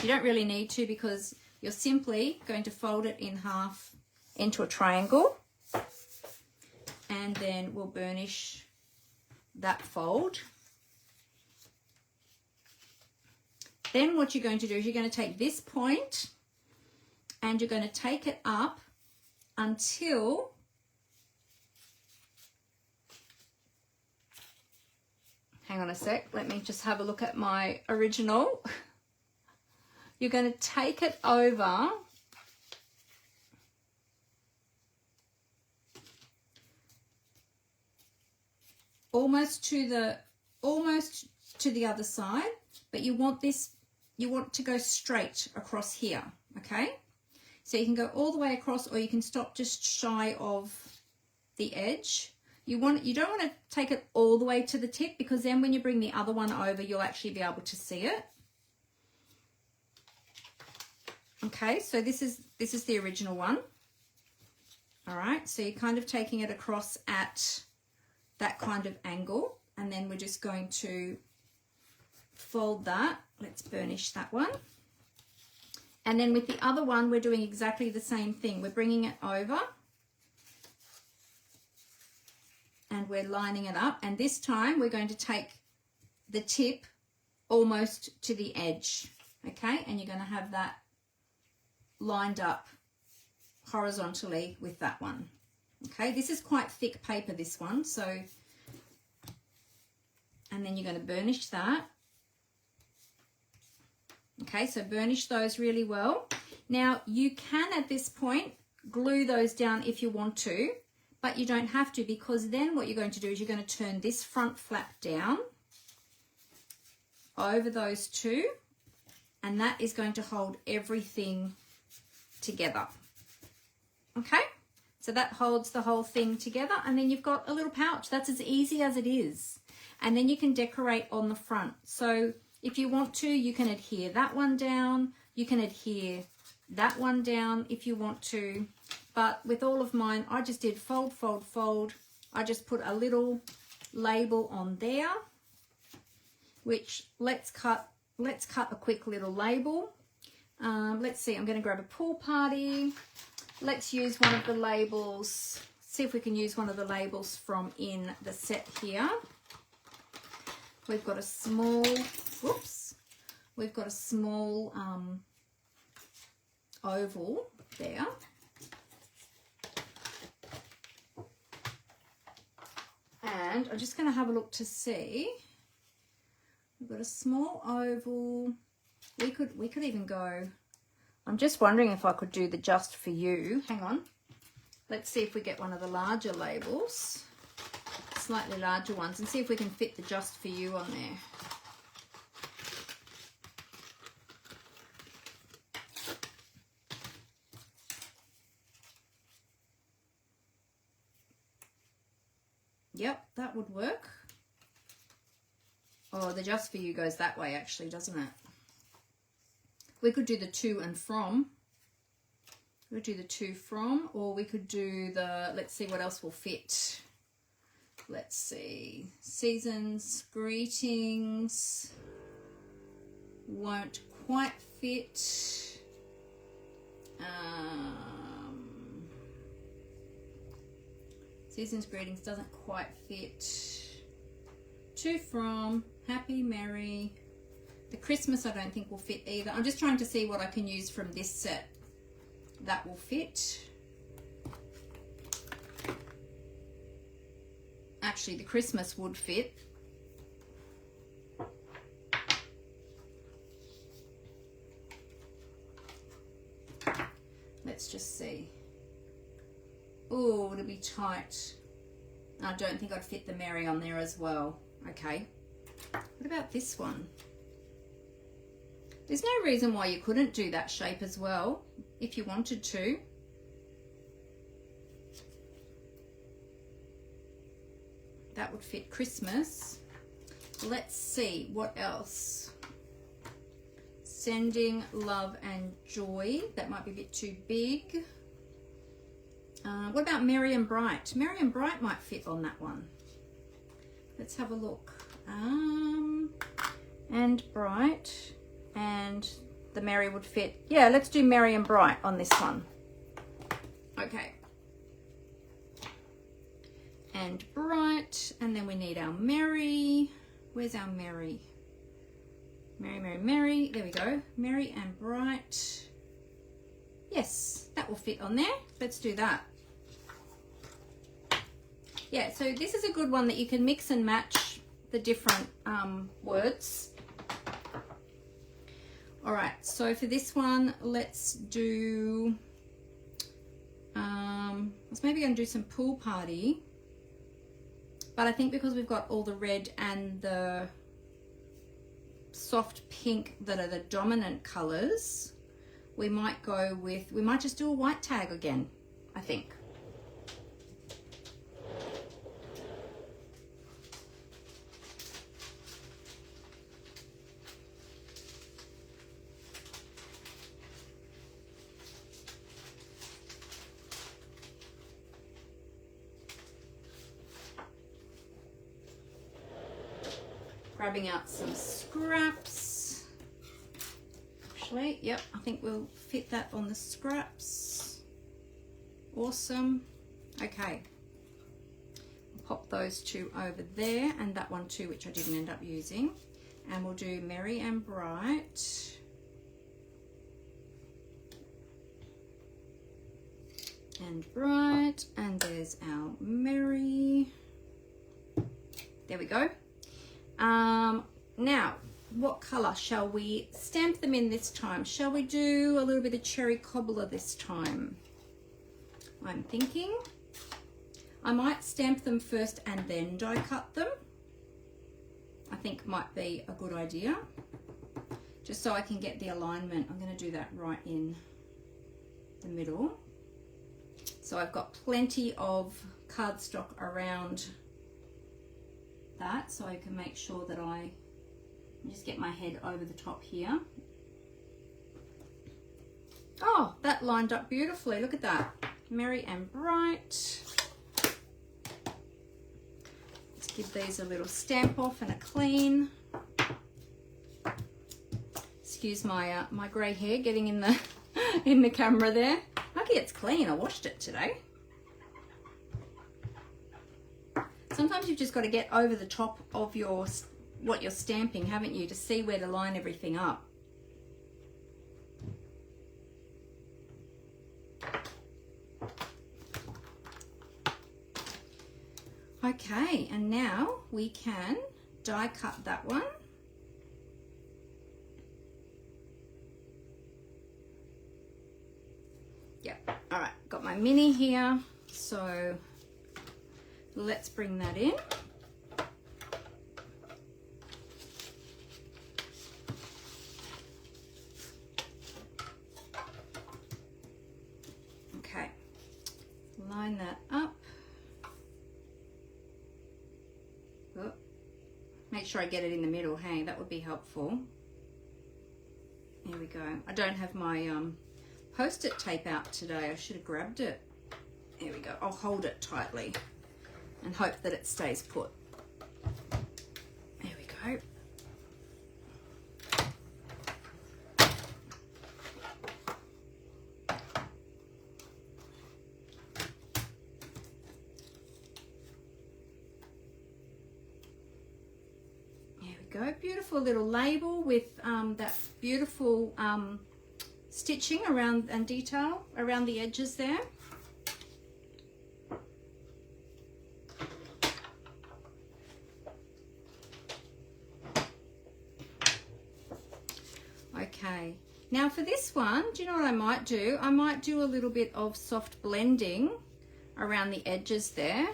You don't really need to because you're simply going to fold it in half into a triangle, and then we'll burnish that fold. Then what you're going to do is you're going to take this point and you're going to take it up until hang on a sec, let me just have a look at my original. You're going to take it over almost to the other side, but you want to go straight across here, okay? So you can go all the way across, or you can stop just shy of the edge. You don't want to take it all the way to the tip, because then when you bring the other one over, you'll actually be able to see it. Okay, so this is the original one. All right, so you're kind of taking it across at that kind of angle, and then we're just going to fold that. Let's burnish that one. And then with the other one, we're doing exactly the same thing. We're bringing it over and we're lining it up. And this time we're going to take the tip almost to the edge, okay? And you're going to have that lined up horizontally with that one. Okay, this is quite thick paper, this one, so, and then you're going to burnish that. Okay, so burnish those really well. Now you can at this point glue those down if you want to, but you don't have to, because then what you're going to do is you're going to turn this front flap down over those two, and that is going to hold everything together. Okay, so that holds the whole thing together, and then you've got a little pouch. That's as easy as it is. And then you can decorate on the front. So if you want to, you can adhere that one down, you can adhere that one down if you want to, but with all of mine, I just did fold, fold, fold. I just put a little label on there, which let's cut a quick little label. Let's see, I'm going to grab a pool party. Let's use one of the labels, see if we can use one of the labels from in the set here. We've got a small, whoops, we've got a small oval there. And I'm just going to have a look to see. We've got a small oval. We could even go, I'm just wondering if I could do the Just For You. Hang on. Let's see if we get one of the larger labels, slightly larger ones, and see if we can fit the Just For You on there. Yep, that would work. Oh, the Just For You goes that way actually, doesn't it? We could do the to and from. We could do the to from, or we could do the, let's see what else will fit. Let's see, seasons, greetings, won't quite fit. Seasons, greetings doesn't quite fit. To, from, happy, merry. The Christmas I don't think will fit either. I'm just trying to see what I can use from this set that will fit. Actually, the Christmas would fit. Let's just see. Oh, it'll be tight. I don't think I'd fit the Mary on there as well. Okay. What about this one? There's no reason why you couldn't do that shape as well, if you wanted to. That would fit Christmas. Let's see what else. Sending love and joy. That might be a bit too big. What about Merry and Bright? Merry and Bright might fit on that one. Let's have a look. And Bright, and the Merry would fit. Yeah, let's do Merry and Bright on this one. Okay. And Bright, and then we need our Merry. Where's our Merry? Merry, Merry, Merry. There we go. Merry and Bright. Yes, that will fit on there. Let's do that. Yeah, so this is a good one that you can mix and match the different words. All right, so for this one, let's do, I was maybe going to do some pool party, but I think because we've got all the red and the soft pink that are the dominant colors, we might go with, we might just do a white tag again, I think. Grabbing out some scraps. Actually, yep, I think we'll fit that on the scraps. Awesome. Okay. I'll pop those two over there, and that one too, which I didn't end up using. And we'll do Merry and Bright. And Bright, and there's our Merry. There we go. Now, what colour shall we stamp them in this time? Shall we do a little bit of cherry cobbler this time? I'm thinking I might stamp them first and then die cut them. I think might be a good idea. Just so I can get the alignment. I'm going to do that right in the middle. So I've got plenty of cardstock around that, so I can make sure that I just get my head over the top here. Oh, that lined up beautifully. Look at that. Merry and Bright. Let's give these a little stamp off and a clean. Excuse my my grey hair getting in the in the camera there. Lucky it's clean. I washed it today. Sometimes you've just got to get over the top of your what you're stamping, haven't you, to see where to line everything up. Okay, and now we can die cut that one. Yep, all right, got my mini here, so let's bring that in. Okay, line that up. Oh, make sure I get it in the middle, hey, that would be helpful. There we go. I don't have my post-it tape out today. I should have grabbed it. There we go. I'll hold it tightly and hope that it stays put. There we go. Go, beautiful little label with that beautiful stitching around and detail around the edges there. Okay, now for this one, do you know what I might do? I might do a little bit of soft blending around the edges there.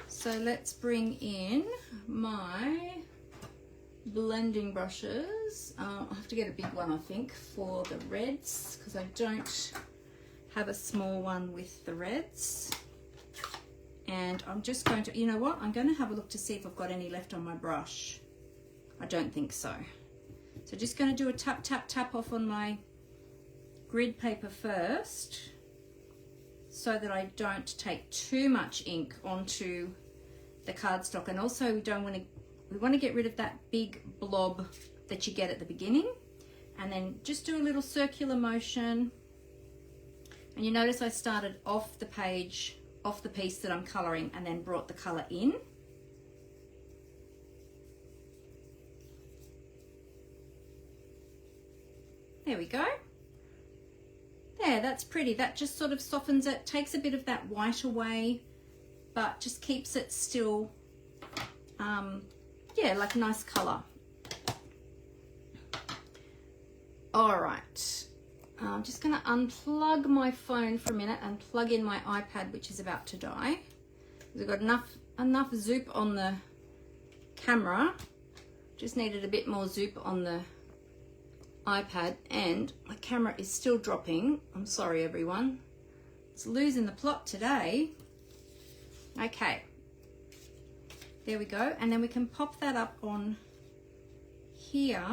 So let's bring in my blending brushes. I'll have to get a big one, I think, for the reds, because I don't have a small one with the reds. And I'm just going to, you know what, I'm going to have a look to see if I've got any left on my brush. I don't think so. So just going to do a tap, tap, tap off on my grid paper first, so that I don't take too much ink onto the cardstock. And also we want to get rid of that big blob that you get at the beginning, and then just do a little circular motion. And you notice I started off the page, off the piece that I'm colouring, and then brought the colour in. There we go. There, that's pretty. That just sort of softens it, takes a bit of that white away, but just keeps it still, yeah, like a nice colour. All right, I'm just going to unplug my phone for a minute and plug in my iPad, which is about to die. We've got enough zoop on the camera. Just needed a bit more zoop on the iPad, and my camera is still dropping. I'm sorry, everyone. It's losing the plot today. Okay. There we go, and then we can pop that up on here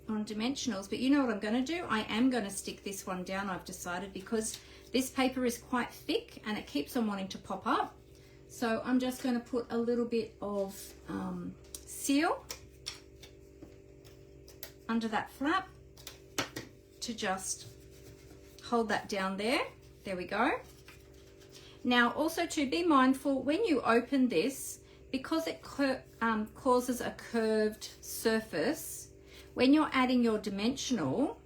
on dimensionals. But you know what I'm going to do? I am going to stick this one down, I've decided, because this paper is quite thick and it keeps on wanting to pop up. So I'm just going to put a little bit of seal under that flap to just hold that down there. There we go. Now also to be mindful when you open this, because it causes a curved surface, when you're adding your dimensional,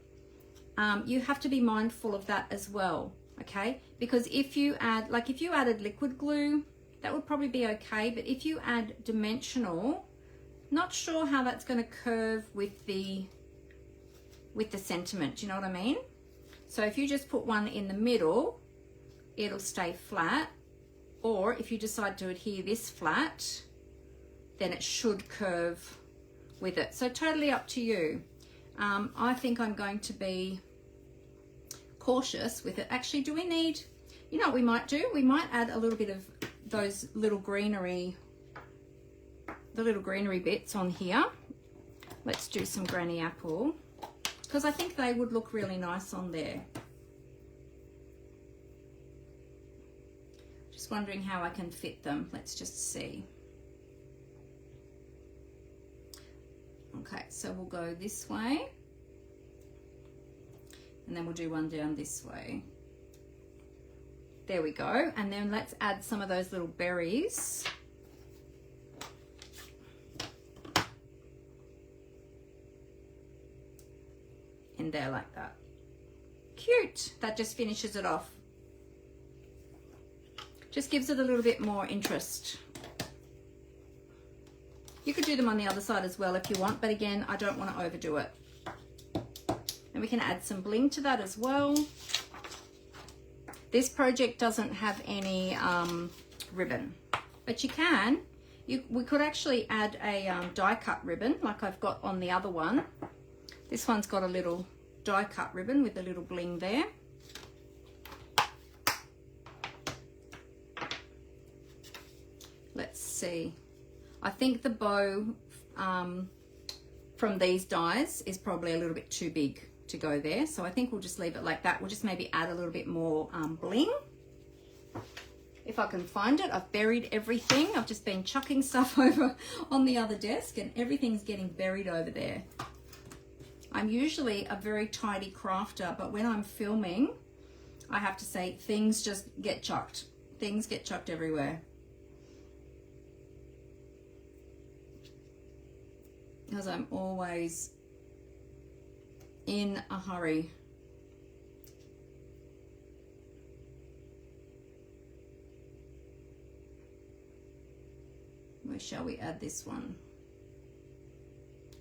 you have to be mindful of that as well, okay? Because if you add, like if you added liquid glue, that would probably be okay, but if you add dimensional, not sure how that's going to curve with the sentiment, do you know what I mean? So if you just put one in the middle, it'll stay flat, or if you decide to adhere this flat, then it should curve with it. So totally up to you. I think I'm going to be cautious with it. Actually, do we need, you know what we might do? We might add a little bit of those little greenery, the little greenery bits on here. Let's do some granny apple, because I think they would look really nice on there. Just wondering how I can fit them. Let's just see. Okay, so we'll go this way, and then we'll do one down this way. There we go. And then let's add some of those little berries. In there like that. Cute. That just finishes it off. Just gives it a little bit more interest. You could do them on the other side as well if you want, but again, I don't want to overdo it. And we can add some bling to that as well. This project doesn't have any ribbon, but you can. We could actually add a die cut ribbon like I've got on the other one. This one's got a little die cut ribbon with a little bling there. Let's see. I think the bow from these dies is probably a little bit too big to go there. So I think we'll just leave it like that. We'll just maybe add a little bit more bling. If I can find it. I've buried everything. I've just been chucking stuff over on the other desk and everything's getting buried over there. I'm usually a very tidy crafter, but when I'm filming, I have to say things just get chucked. Things get chucked everywhere. Because I'm always in a hurry. Where shall we add this one?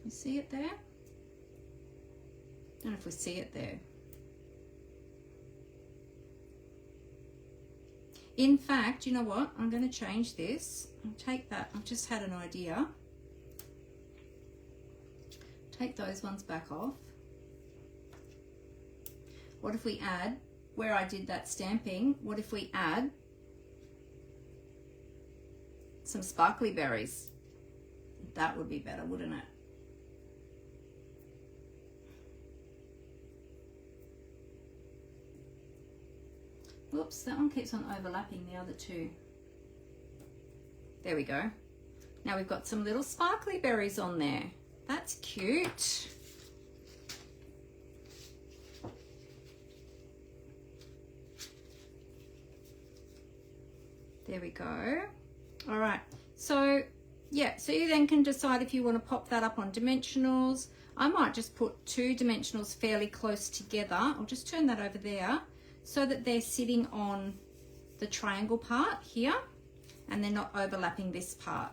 You see it there? I don't know if we see it there. In fact, you know what? I'm going to change this. I'll take that. I've just had an idea. Take those ones back off. What if we add, where I did that stamping, what if we add some sparkly berries? That would be better, wouldn't it? Oops, that one keeps on overlapping the other two. There we go. Now we've got some little sparkly berries on there. That's cute. There we go. All right, so yeah, so you then can decide if you want to pop that up on dimensionals. I might just put two dimensionals fairly close together. I'll just turn that over there so that they're sitting on the triangle part here and they're not overlapping this part.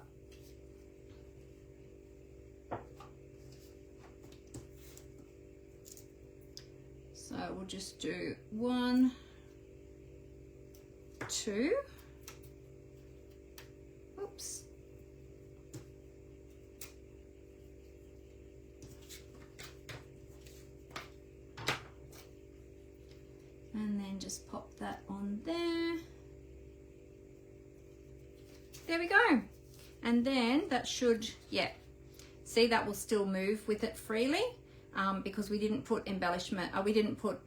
So we'll just do 1, 2. Oops. And then just pop that on there. There we go. And then that should, yeah, see, that will still move with it freely because we didn't put embellishment, we didn't put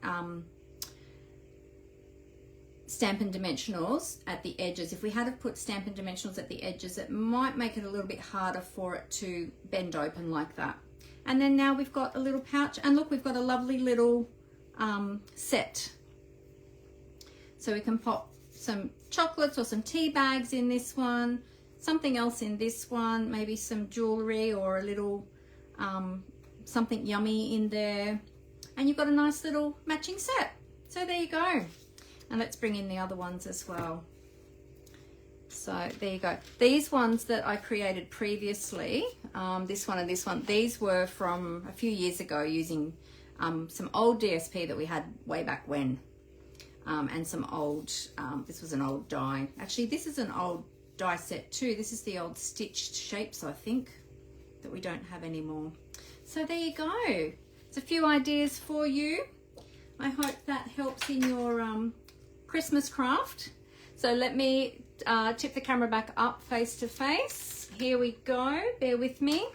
Stampin' Dimensionals at the edges. If we had to put Stampin' Dimensionals at the edges, it might make it a little bit harder for it to bend open like that. And then now we've got a little pouch, and look, we've got a lovely little set. So we can pop some chocolates or some tea bags in this one, something else in this one, maybe some jewelry or a little something yummy in there. And you've got a nice little matching set. So there you go. And let's bring in the other ones as well. So there you go. These ones that I created previously, this one and this one, these were from a few years ago using some old DSP that we had way back when. And some old, this was an old die. Actually, this is an old die set too. This is the old stitched shapes, I think, that we don't have anymore. So there you go. It's a few ideas for you. I hope that helps in your Christmas craft. So let me tip the camera back up face to face. Here we go. Bear with me.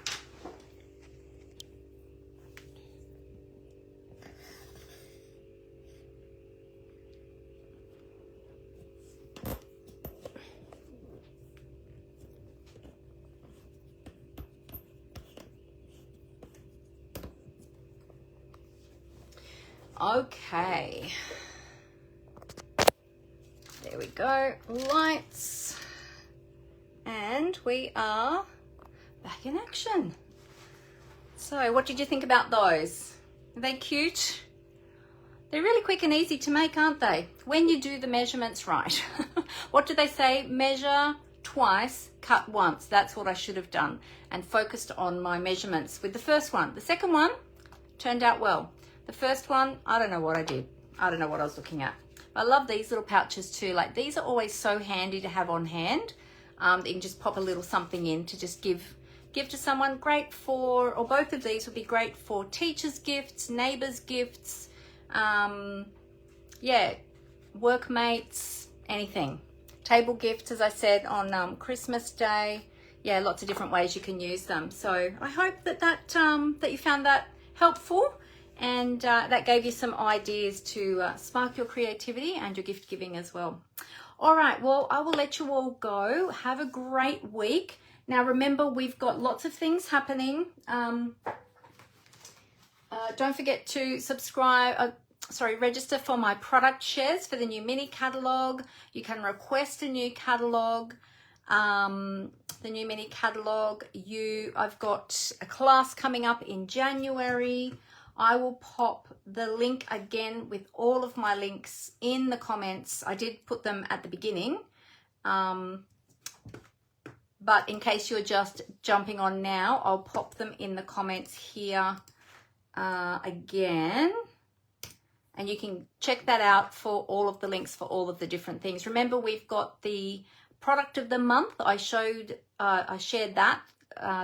Okay, there we go, lights, and we are back in action. So what did you think about those? Are they cute? They're really quick and easy to make, aren't they? When you do the measurements right. What do they say? Measure twice, cut once. That's what I should have done and focused on my measurements with the first one. The second one turned out well. The first one, I don't know what I did. I don't know what I was looking at. I love these little pouches too. Like, these are always so handy to have on hand. That you can just pop a little something in to just give to someone. Great for, or both of these would be great for teachers' gifts, neighbors' gifts, yeah, workmates, anything. Table gifts, as I said, on Christmas Day. Yeah, lots of different ways you can use them. So I hope that you found that helpful, and that gave you some ideas to spark your creativity and your gift giving as well. All right, well, I will let you all go. Have a great week. Now, remember, we've got lots of things happening. Don't forget to register for my product shares for the new mini catalogue. You can request a new catalogue. The new mini catalogue. I've got a class coming up in January. I will pop the link again with all of my links in the comments. I did put them at the beginning. But in case you're just jumping on now, I'll pop them in the comments here again. And you can check that out for all of the links for all of the different things. Remember, we've got the product of the month. I shared that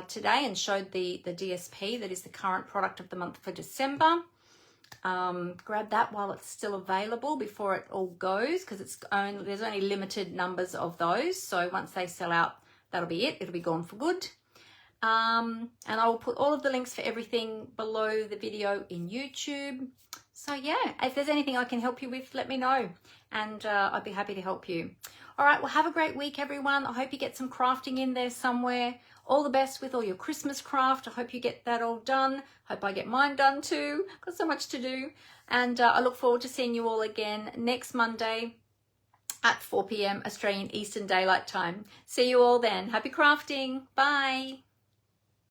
today and showed the DSP that is the current product of the month for December. Grab that while it's still available before it all goes, because there's only limited numbers of those. So once they sell out, that'll be it. It'll be gone for good. And I will put all of the links for everything below the video in YouTube. So yeah, if there's anything I can help you with, let me know, and I'd be happy to help you. All right, well, have a great week, everyone. I hope you get some crafting in there somewhere. All the best with all your Christmas craft. I hope you get that all done. Hope I get mine done too. Got so much to do. And I look forward to seeing you all again next Monday at 4 p.m. Australian Eastern Daylight Time. See you all then. Happy crafting. Bye.